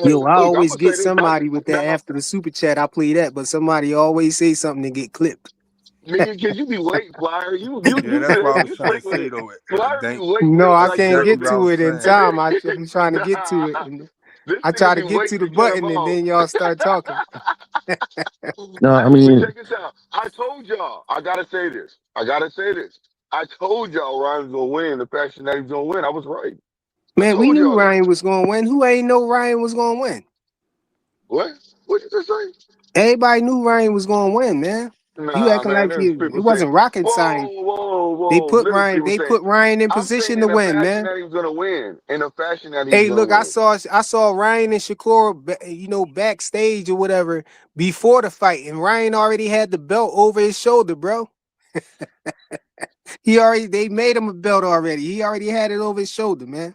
Yo, I look, I'm always gonna say get this. somebody with that Now, after the super chat. I play that, but somebody always say something and get clipped. nigga, cause you be waiting, Flyer. You Yeah, do that's what that. I was You trying to frequently say though. Flyer be Dank. No, waiting I like That's can't that, get exactly what I to man. was it in saying. And time. then I'm trying to get to it. And this I try nigga to be get to waiting the to get him button and out. then y'all start talking. No, I But mean, check this out. I told y'all. I gotta say this. I told y'all Ryan was gonna win in the fashion that he's gonna win. I was right. I Man, we told knew y'all that. Ryan was going to win. Who ain't know Ryan was going to win? What? What you just say? Everybody knew Ryan was going to win, man. You Nah, acting man. like There's it people saying, wasn't rocket science. whoa, whoa, They whoa. put There's Ryan. people They saying. put Ryan in I'm saying position in to the win, fashion man. that he's gonna win. In the fashion that he's Hey, gonna look, I win. saw Ryan and Shakur, backstage or whatever before the fight, and Ryan already had the belt over his shoulder, bro. They made him a belt already. He already had it over his shoulder, man.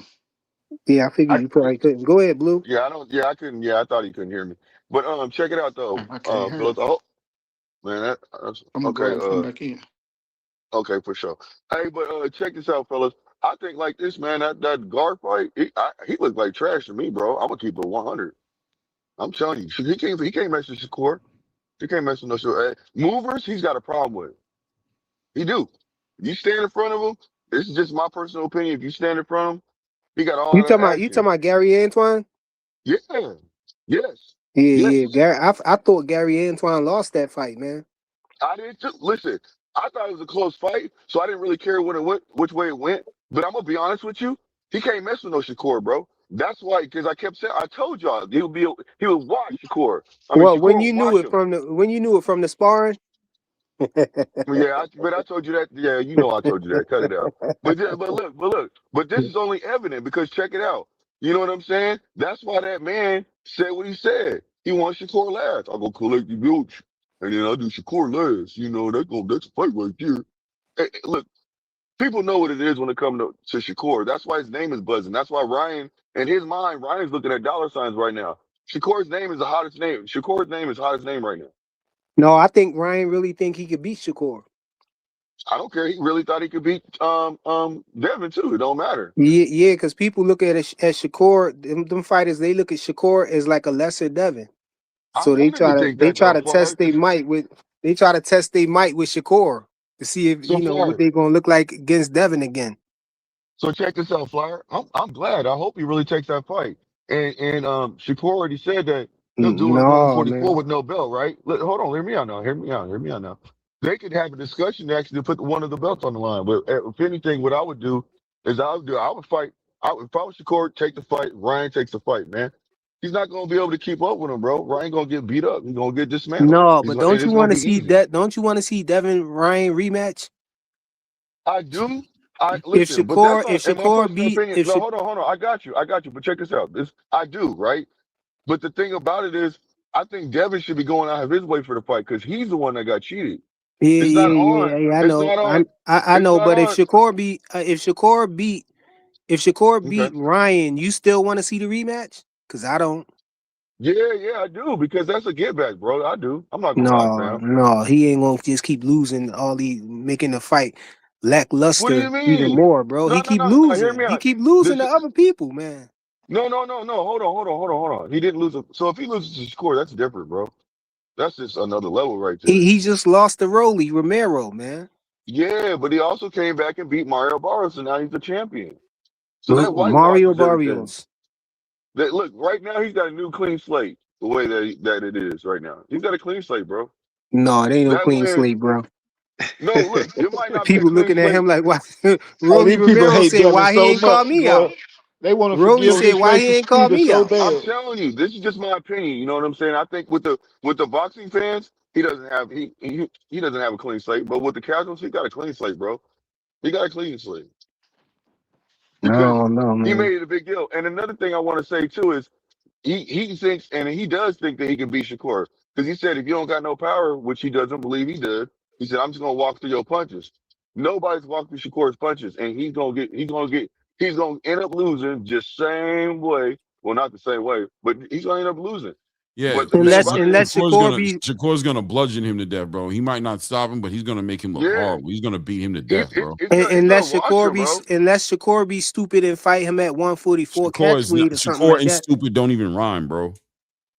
Yeah, I figured I you probably couldn't. Go ahead, Blue. yeah, I don't yeah, I couldn't I thought he couldn't hear me. But check it out though, I can't hear fellas. him. Oh man, that's I'm gonna go okay, out and come back in. okay, for sure. Hey, but check this out, fellas. I think like this, man. That guard fight, he looked like trash to me, bro. I'm gonna keep it 100. I'm telling you, he can't mess with Shakur. He can't mess with no Shakur. Movers, he's got a problem with. He do. You stand in front of him. This is just my personal opinion. If you stand in front of him, he got all that You action. talking about Gary Antoine? Yeah. Yes. Yeah, yeah. Yes. Gary, I thought Gary Antoine lost that fight, man. I did too. Listen, I thought it was a close fight, so I didn't really care when it went, which way it went. But I'm gonna be honest with you, he can't mess with no Shakur, bro. That's why, because I kept saying, I told y'all he would watch Shakur. I mean, Well, Shakur would watch him. when you knew it from the sparring. Yeah, but I told you that. Yeah, you know I told you that. Cut it out. But yeah, but look. But this is only evident because check it out. You know what I'm saying? That's why that man said what he said. He wants Shakur last. I'll go collect the gooch, and then I'll do Shakur last. You know, that's a fight right there. Look, people know what it is when it comes to Shakur. That's why his name is buzzing. That's why Ryan, in his mind, Ryan's looking at dollar signs right now. Shakur's name is the hottest name. Shakur's name is hottest name right now. No, I think Ryan really think he could beat Shakur. I don't care. He really thought he could beat Devin too. It don't matter. Yeah, yeah, because people look at Shakur. Them fighters, they look at Shakur as like a lesser Devin. I So wanted to think that though, Flar. they try to test their might with Shakur to see if So what Flar. they gonna look like against Devin again. So check this out, Flyer. I'm glad. I hope he really takes that fight. And Shakur already said that he'll do it at No, 144 man. with no belt, right? Hold on, hear me out now. Hear me out. Hear me out now. They could have a discussion to actually put one of the belts on the line. But if anything, what I would do is I would fight. If I was Shakur, take the fight. Ryan takes the fight, man. He's not gonna be able to keep up with him, bro. Ryan gonna get beat up. He's gonna get dismantled. No, He's but gonna. And don't you it's gonna want to be see easy. that? Don't you want to see Devin Ryan rematch? I do. I If listen, but that's Shakur, not if in my Shakur personal beat, opinion. if No, Sha- hold on. I got you. But check this out. This I do, right? But the thing about it is, I think Devin should be going out of his way for the fight because he's the one that got cheated. yeah, It's yeah, not yeah, on. yeah, I It's know, not on. I It's know. not But on. if Shakur Okay. beat Ryan, you still want to see the rematch? Cause I don't. Yeah, I do because that's a get back, bro. I do. I'm not gonna lie, No, fam. no, he ain't gonna just keep losing all these, making the fight What do you lackluster even mean? more, bro. No, He no, keep no, no. Hear losing. me He out. keep losing This. to other people, man. No. Hold on. He didn't lose. So if he loses to score, that's different, bro. That's just another level right there. He just lost to Rolly Romero, man. Yeah, but he also came back and beat Mario Barros, and now he's the champion. So that Mario whitewashes everything. Barrios. That look right now, he's got a new clean slate. The way that it is right now, he's got a clean slate, bro. No, it ain't no That clean way, slate, bro. no, look, it might not be a People clean looking at him slate. like, why? Oh, Rolly these people Romero hate said, Devin why he so ain't call much, me boy. out? They want to Rolly forgive So said, his why he racist ain't call speech me so out? I'm bad. telling you, this is just my opinion. You know what I'm saying? I think with the boxing fans, he doesn't have he doesn't have a clean slate. But with the casuals, he got a clean slate, bro. He got a clean slate I because don't know, he man. made it a big deal. And another thing I want to say too is he thinks and he does think that he can beat Shakur because he said if you don't got no power, which he doesn't believe he does, he said I'm just gonna walk through your punches. Nobody's walked through Shakur's punches, and he's gonna end up losing just same way. Well, not the same way, but he's gonna end up losing. Yeah, But the thing about it is, Shakur's gonna bludgeon him to death, bro. He might not stop him, but he's gonna make him look yeah, horrible. He's gonna beat him to death, bro. he's gonna wash him, bro. Unless Shakur be stupid and fight him at 144 Shakur catch is not weight or something Shakur like and that. stupid don't even rhyme, bro.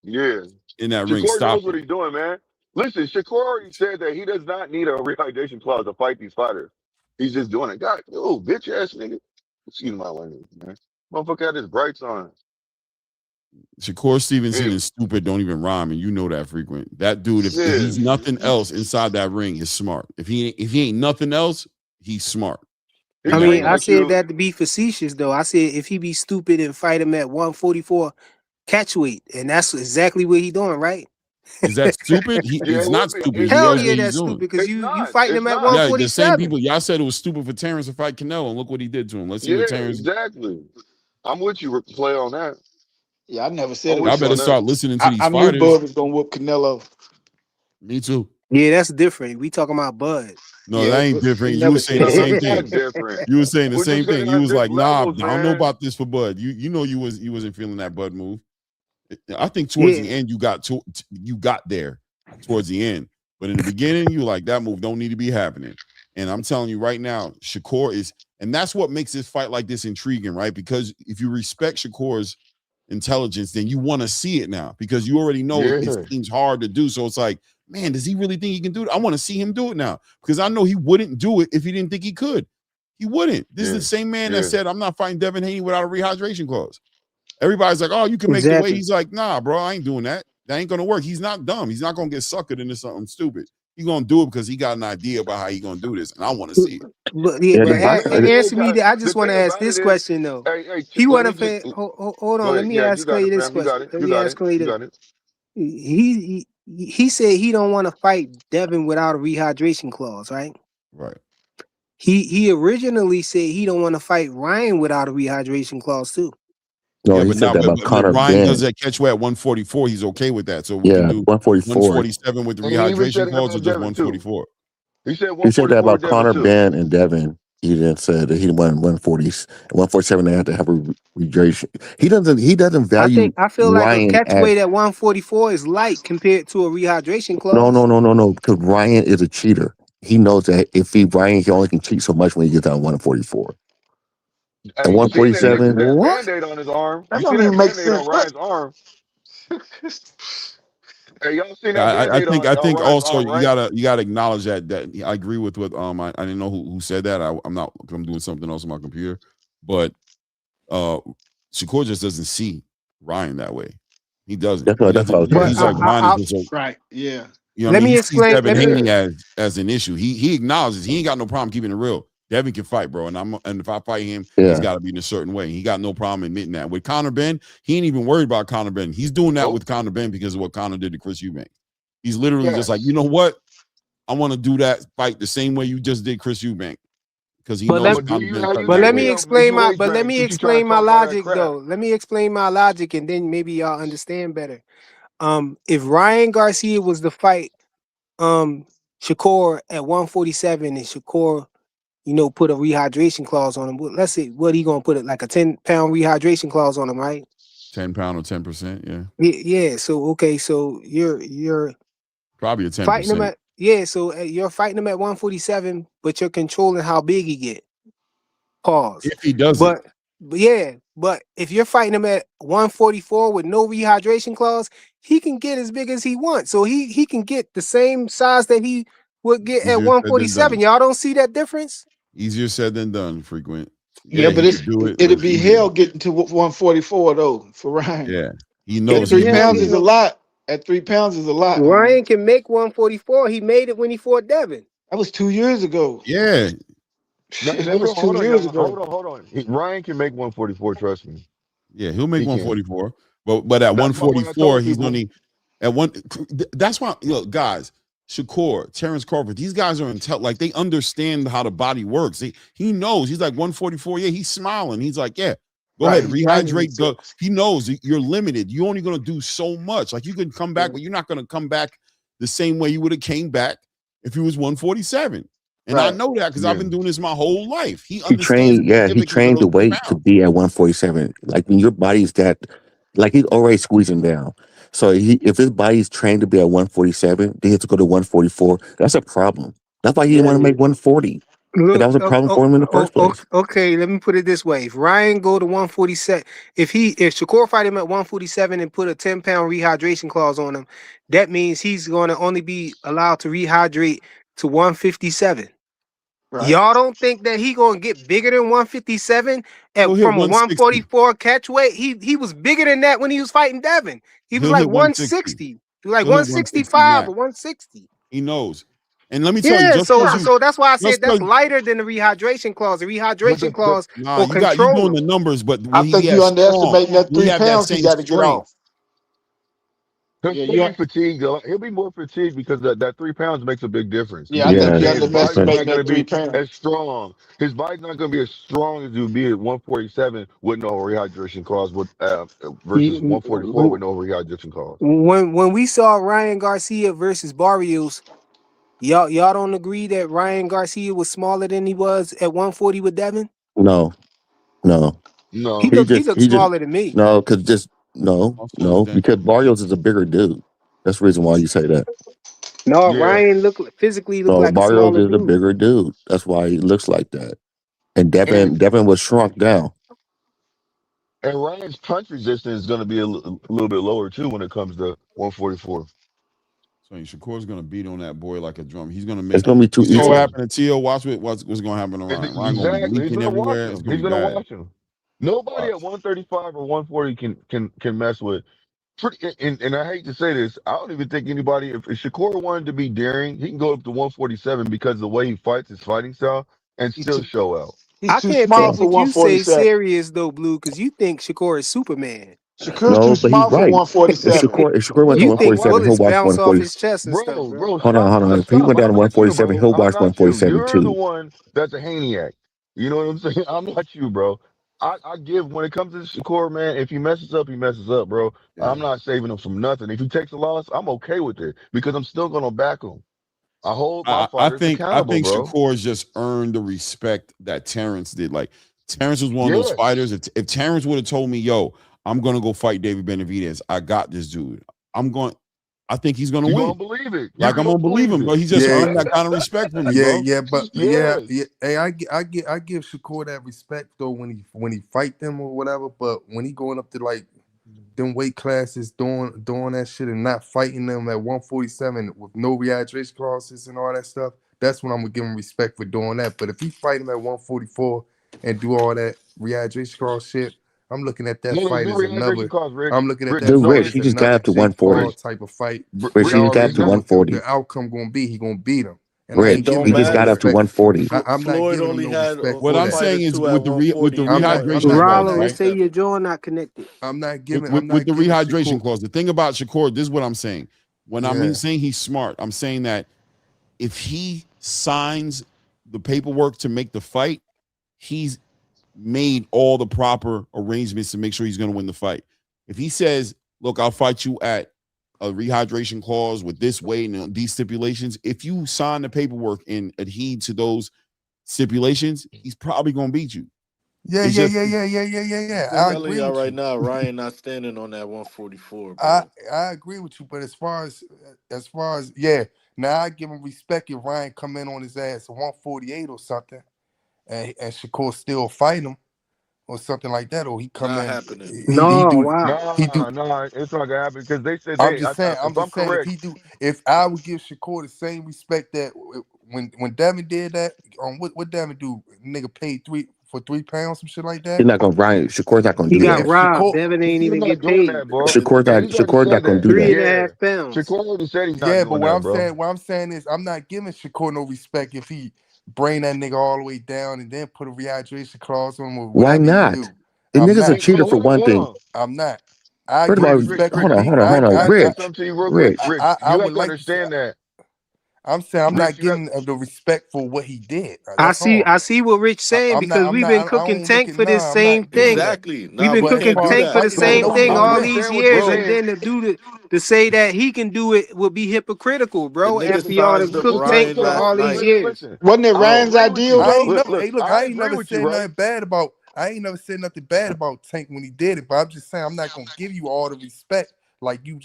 Yeah, In that ring, Shakur stop knows what it. he's doing, man. Listen, Shakur already said that he does not need a rehydration clause to fight these fighters. He's just doing it. God, oh, bitch ass nigga. Excuse my language, man. Motherfucker had his brights on. Shakur Stevenson Anyway, and stupid don't even rhyme, and you know that frequent. That dude, if yeah. he's nothing else inside that ring, is smart. If he ain't nothing else, he's smart He in I that mean, trained ring. I like said you. that to be facetious, though. I said if he be stupid and fight him at 144 catch weight, and that's exactly what he doing, right? Is that stupid? Yeah, He's it not would be. stupid. He Hell knows what yeah, he's that's doing. stupid because It's you not. fighting It's him at not. Yeah, the same 147. people. Y'all said it was stupid for Terrence to fight Canelo, and look what he did to him. Let's see Yeah, what Terrence. exactly. I'm with you, Play on that. Yeah, I never said I'm it Y'all was with you better on stupid. that. start listening to these I knew fighters. Bud was gonna whoop Canelo. Me too. Yeah, that's different. We talking about Bud. No, Yeah, that ain't but he different. You never were saying said the it No, was same it's thing. not stupid. different. You were saying the We same just thing. gonna You have was like, different nah, I levels, don't know man. about this for Bud. You know you wasn't feeling that Bud move. I think towards Yeah, the end you got there towards the end, but in the beginning you like that move don't need to be happening. And I'm telling you right now, Shakur is, and that's what makes this fight like this intriguing, right? Because if you respect Shakur's intelligence, then you want to see it now because you already know it Yeah, seems hard to do. So it's like, man, does he really think he can do it? I want to see him do it now because I know he wouldn't do it if he didn't think he could. He wouldn't. This is yeah, the same man that yeah. said, I'm not fighting Devin Haney without a rehydration clause. Everybody's like, oh, you can make the weight. Exactly. He's like, nah, bro, I ain't doing that. That ain't gonna work. He's not dumb. He's not gonna get suckered into something stupid. He's gonna do it because he got an idea about how he's gonna do this, and I want to see it. But yeah, Yeah, but the, I think he ain't answer me. got. I The just want to thing ask about it this is, question though. hey, He let want to me just pay. Hold go on. Let ahead. me Yeah, you ask got Clay it, this fam. You got question. it. Let You me got ask it. Clay You this. got it. He said he don't want to fight Devin without a rehydration clause, right? Right. He originally said he don't want to fight Ryan without a rehydration clause too. no, Yeah, he but said now, that about but Conor Ryan does Ben. that catch weight at 144. He's okay with that, so we can Yeah, do 144. 147 with the And he even rehydration said it clause or about just Devin too. 144. He said He said that 144 about Devin Conor too. Ben and Devin. He then said that he won 140, 147. They had to have a rehydration. He doesn't value I feel like a Ryan catch at weight at 144 is light compared to a rehydration clause. no, because Ryan is a cheater. He knows that if he only can cheat so much when he gets out 144. At Hey, you seen that 147, that What? band-aid on his arm? That You see don't even that make band-aid sense. on What? Ryan's arm? Hey, y'all seen Yeah, that band-aid I on think Ryan's also arm, you right? gotta acknowledge that I agree with what I didn't know who said that. I'm not, I'm doing something else on my computer, but Shakur just doesn't see Ryan that way. He doesn't. He that's what I doesn't. was trying to But He's like say. Ryan is just Right. Yeah. you know what I let mean? me He sees explain. Devin Let me Haney Yeah. as an issue. He acknowledges he ain't got no problem keeping it real. Devin can fight, bro, and if I fight him, he's Yeah, got to be in a certain way. He got no problem admitting that. With Conor Ben, he ain't even worried about Conor Ben. He's doing that Nope. with Conor Ben because of what Conor did to Chris Eubank. He's literally just like, you Yes. know what? I want to do that fight the same way you just did Chris Eubank because he but I'm knows let gonna do Conor you Ben how cut you but that did let weight. me me. I'm gonna make explain you my weight but let train me since you trying to explain my talk all that logic crap. though. Let me explain my logic and then maybe y'all understand better. If Ryan Garcia was to fight Shakur at 147 and Shakur, put a rehydration clause on him. Let's say what he gonna put it like a 10-pound rehydration clause on him, right? 10 pound or 10%, yeah. Yeah. So okay, so you're Probably a fighting him 10%. at yeah. So you're fighting him at 147, but you're controlling how big he get. Pause. If he does it, But yeah, but if you're fighting him at 144 with no rehydration clause, he can get as big as he wants. So he can get the same size that he would get at easier said than 147. done. Y'all don't see that difference? Easier said than done, frequent. Yeah, Yeah, but he could do it, but it'd it's be easier. hell getting to 144 though for Ryan. Yeah. He At knows It'll he three be can hell pounds do is it. a getting lot. At 3 pounds is a lot, man. Ryan can make 144. He made it when he fought Devin. That was 2 years ago. Yeah. No, That was hold two on, years y'all. ago. Hold on. Ryan can make 144. Trust me, Yeah, he'll make he can. 144. But at That's why when I 144, told he's people, only at one. That's why, guys, Shakur, Terrence Crawford, these guys are like they understand how the body works. He knows. He's like 144. Yeah, he's smiling. He's like, yeah, go Right, ahead, he's finding rehydrate. Go. himself. He knows that you're limited. You're only gonna do so much. Like you can come back, Yeah. but you're not gonna come back the same way you would have came back if he was 147. And I Right. know that because I've yeah, been doing this my whole life. He he understands trained. the Yeah, he significance of trained those the two weight to pounds. be at 147. Like when your body's that, like he's already squeezing down. So if his body's trained to be at 147, they have to go to 144. That's a problem. That's why he didn't Yeah. want to make 140. Because that Look, was a problem for him in the first place. okay. Let me put it this way: if Ryan go to 147, if Shakur fight him at 147 and put a 10-pound rehydration clause on him, that means he's going to only be allowed to rehydrate to 157. Right. Y'all don't think that he gonna get bigger than 157 He'll hit from a 160. 144 catch weight? He was bigger than that when he was fighting Devin. He was He'll like hit 160. 160. He was like He'll hit 160 165 max. or 160. He knows. And let me tell you, Yeah, just so because you so that's why I just said that's because lighter than the rehydration clause. The but rehydration clause nah, will you control doing him. the numbers, but I when think he you has strong, underestimating that he three have that pounds he same got to get strength. off. he'll Yeah, still be fatigued. He'll be more fatigued because that 3 pounds makes a big difference. yeah, I Because think Yeah, you his body's underestimating not going to that three be pounds. as strong. His body's not going to be as strong as it would be at 147 with no rehydration clause, with versus 144 with no rehydration clause. When we saw Ryan Garcia versus Barrios, y'all don't agree that Ryan Garcia was smaller than he was at 140 with Devin? no, no. No, He looked He just, smaller than me. no, no, Also, is no, that because Barrios is a bigger dude. That's the reason why you say that. No, Yeah. Ryan physically look So like a Barrios smaller is a dude. bigger dude. That's why he looks like that. And And Devin was shrunk down. Ryan's punch resistance is going to be a little bit lower too when it comes to 144. So Shakur's gonna beat on that boy like a drum. He's gonna It's make. gonna be too You saw what easy. Yeah. happened to Tio. Watch what's gonna happen to Ryan. Ryan gonna be Exactly. He's leaking gonna wash everywhere. It's him. gonna He's be gonna bad. wash him. Nobody at Watch. 135 or 140 can mess with. And I hate to say this, I don't even think anybody. If Shakur wanted to be daring, he can go up to 147 because of the way he fights, his fighting style, and He's still too, show out. he's I too can't small take for what you say 147. serious though, Blue, because you think Shakur is Superman. Shakur's too No, but he's small for right. If 147. Shakur went to You Bro, think 147, he'll bullets watch bounce off 140. his chest and stuff, bro. Hold on, hold on. If he stop. went down to I'm not you, 147, bro. he'll I'm watch not you. 147 You're the too. one that's a Haniac. You know what I'm saying? I'm not you, bro. I give when it comes to Shakur, man. If he messes up, he messes up, bro. Yeah. I'm not saving him from nothing. If he takes a loss, I'm okay with it because I'm still gonna back him. I hold my I fighters think I accountable, think bro. Shakur's just earned the respect that Terrence did. Like Terrence was one of those Yes, fighters. If Terrence would have told me, "Yo, I'm gonna go fight David Benavidez. I got this dude. I'm going." I think he's gonna you're gonna win. believe it. You're Like I'm gonna gonna believe believe him, it. but he just Yeah, earned that kind of respect from me, yeah, bro. yeah, but yeah, Yes. yeah. Hey, I give Shakur that respect though when he fight them or whatever. But when he going up to like them weight classes doing that shit and not fighting them at 147 with no rehydration clauses and all that stuff, that's when I'm gonna give him respect for doing that. But if he fight him at 144 and do all that rehydration clause shit, I'm looking at that No, there's fight no as rehydration another. cost, Rich. I'm looking at Rich, that there's Dude, no fight Rich, as he just got another up to Jake 140. Paul Rich, type of fight. Rich, Rich. he Y'all just got up already It's to know not. what the 140. outcome gonna be. He gonna beat him, and I It ain't Rich, don't giving he him just no got matter. up to respect. 140. I'm not Floyd giving him only no had respect What for I'm that. saying fighters is two at with 140 the and he fought rehydration everybody clause, Rollo, at they right? say your 170. jaw not connected. I'm not with, giving. with, I'm with not the giving rehydration Shakur. clause. The thing about Shakur, this is what I'm saying. When I'm Yeah. saying he's smart, I'm saying that if he signs the paperwork to make the fight, he's made all the proper arrangements to make sure he's going to win the fight. If he says, "Look, I'll fight you at a rehydration clause with this weight and these stipulations," if you sign the paperwork and adhere to those stipulations, he's probably going to beat you. Yeah, It's yeah, just yeah, yeah, yeah, yeah, yeah, yeah. I'm I telling agree y'all with right you. now, Ryan not standing on that 144, I bro. I agree with you. But as far as yeah, now I give him respect if Ryan come in on his ass at 148 or something, and Shakur still fight him or something like that, or he come Not in, happening. he No, do wow. he do. Nah, it's not gonna happen because they said I'm they. just saying. I'm If I'm just saying. If correct, he do, if I would give Shakur the same respect that when Devin did that, what Devin do? Nigga paid 3 pounds, some shit like He's that. not gonna Ryan. Shakur's not gonna He do got that. If robbed. Shakur, Devin ain't he's even not get doing paid. that, bro. And he's already Shakur's not said gonna that. do Three that. and a half Yeah, pounds. Shakur already said he's not yeah, but doing that, bro. what I'm saying is, I'm not giving Shakur no respect if he bring that nigga all the way down and then put a rehydration clause on him or Why whatever he do. not? The I'm nigga's a not. But cheater for one hold thing. on. I'm not. I First of give all, Rich, respect to hold on, D. hold on, hold can on. I say Rich, something to you real quick? Rich, Rich, I you have would to like to say. understand that. I'm saying I'm Rich, not you got giving the respect for what he did. I That's see. all. I see what Rich saying I'm not. because I'm we've not. been I cooking don't look tank at. for this Nah, I'm same not doing thing. that. Exactly. We've Nah, been we But as cooking can't far do as tank for that. the fighting, I same know thing he I all win. these understand what you're years, But and saying. then to say that he can do it would be hypocritical, The bro. nigga After y'all sized done up cooked Okay, tank Ryan for okay. last all these night. years. Listen. Wasn't it I Ryan's agree with ideal you. I though? ain't Look, never. look. Hey, look. I I ain't agree never with you, said right? nothing bad about. I ain't never said nothing bad about Tank when he did it. But I'm just saying I'm not gonna give you all the respect like you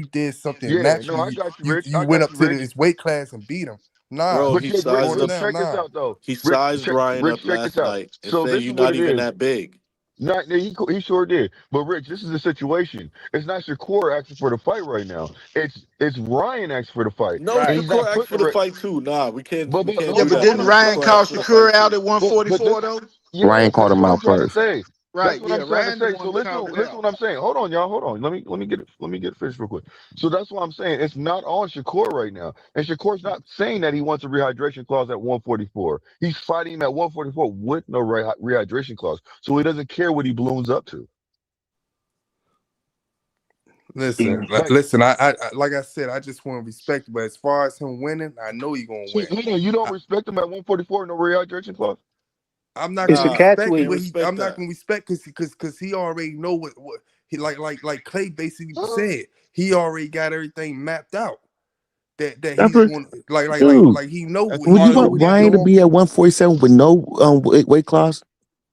did something Yeah, no, naturally. I You got you, you, Rich. you I went got up you, to Rich. his weight class and beat him. Nah, Bro, But he check, Rich, going sized up up. but now. check this Nah. out though. He sized Ryan Rich, up check this last out. night and So said this you're is what not it even is. that big. Not he sure did. But Rich, this is the situation. It's not Shakur asking for the fight right now. It's Ryan asking for the fight, No, and Right. he's Shakur not asked putting for the. the fight too. Nah, we But can't Yeah, do but that, didn't bro. Ryan Shakur call asked for the fight Shakur out too. at but this 144 though? Ryan yes, called this is him what I'm out trying to first. say. That's Right. what Yeah, I'm trying to Ryan the say. one So that called it listen out. what I'm saying. Hold on, y'all. Hold on. Let me get finished real quick. So that's what I'm saying. It's not on Shakur right now. And Shakur's not saying that he wants a rehydration clause at 144. He's fighting him at 144 with no rehydration clause. So he doesn't care what he balloons up to. Listen, Like, listen. I like I said, I just want to respect. But as far as him winning, I know he gonna so win. you don't respect him at 144, no rehydration clause? I'm not It's gonna a Nah, catch respect can't weight. what he. respect I'm not that. gonna respect because he already know what he like Clay basically said. He already got everything mapped out. That That's he's what, going dude. like he know As Would he you far as know want what he Ryan to doing. be at 147 with no weight class?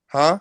Huh?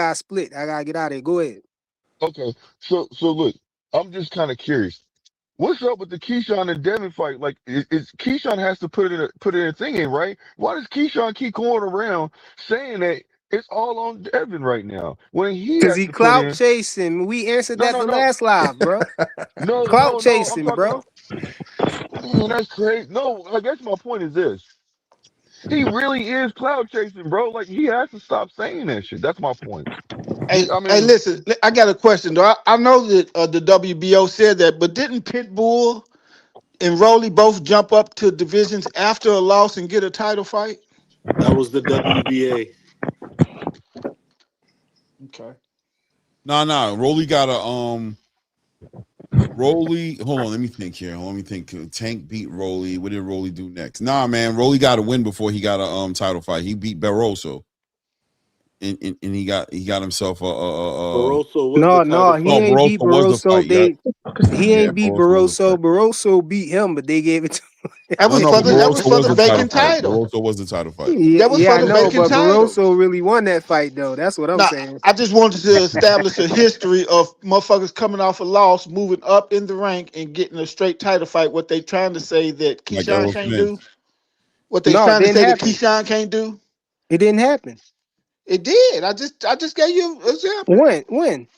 got split. I gotta get out of here. Go ahead. Okay, so look, I'm just kind of curious. What's up with the Keyshawn and Devin fight? Like, is Keyshawn has to put in a thing in, right? Why does Keyshawn keep going around saying that it's all on Devin right now when he Cause has he to put clout in? chasing. We answered No, that no, the no, last live, bro. no, Clout no, no. I'm chasing, talking bro. about. Man, that's crazy. No, I guess my point is this: he really is cloud chasing, bro. Like he has to stop saying that shit. That's my point. Hey, I hey, mean, listen, I got a question though. I know that the WBO said that, but didn't Pitbull and Rolly both jump up to divisions after a loss and get a title fight? That was the WBA. Okay. Nah. Rolly got a Rolly. Hold on, let me think here. Let me think. Tank beat Rolly. What did Rolly do next? Nah, man. Rolly got a win before he got a title fight. He beat Barroso. And he got himself a Barroso was the No, title he no, fight. ain't beat Barroso was the Barroso. fight. Yeah, He yeah, ain't beat Barroso was the Barroso. fight. Barroso beat him, but they gave it to That was No, for but that was Barroso for was the the title vacant fight. title. Barroso was the title fight. Yeah, That was yeah, for I the know, vacant but title. Barroso really won that fight though. That's what I'm Now, saying. I just wanted to establish a history of motherfuckers coming off a loss, moving up in the rank, and getting a straight title fight. What they trying to say that Like Keyshawn Errol can't Spence. do? What they No, it trying to didn't say that happen. Keyshawn can't do? It didn't happen. It did. I just gave you an example. When?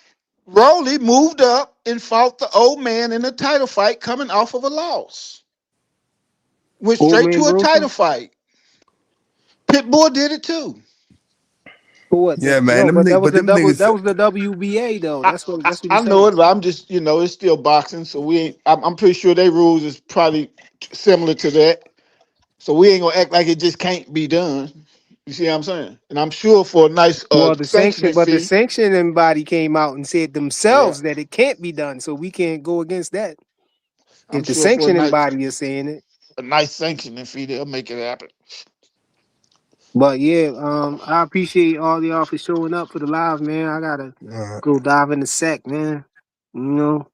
Rolly moved up and fought the old man in a title fight coming off of a loss. Went Old straight man to a title Barroso? fight. Pitbull did it too. For what? Yeah, man. No, but that was But the them double. niggas. That was the WBA though. That's what I he's know saying. it, but I'm just, it's still boxing, so we ain't. I'm pretty sure their rules is probably similar to that. So we ain't gonna act like it just can't be done. You see what I'm saying? And I'm sure for a nice Well, sanctioning the fee. sanctioning body came out and said Yeah, themselves that it can't be done, so we can't go against that. I'm If the sure for sanctioning body is saying it. a nice sanctioning fee, they'll make it happen. But yeah, I appreciate all y'all for showing up for the live, man. I gotta go dive in the sack, man.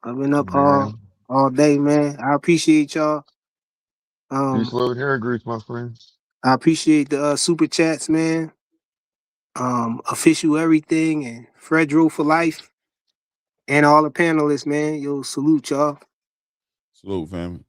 I've been up man, all day, man. I appreciate y'all. peace, Um, love, and hair grease, my friend. I appreciate the super chats, man. Official everything and Fredro for life and all the panelists, man. Yo, salute y'all. Salute, fam.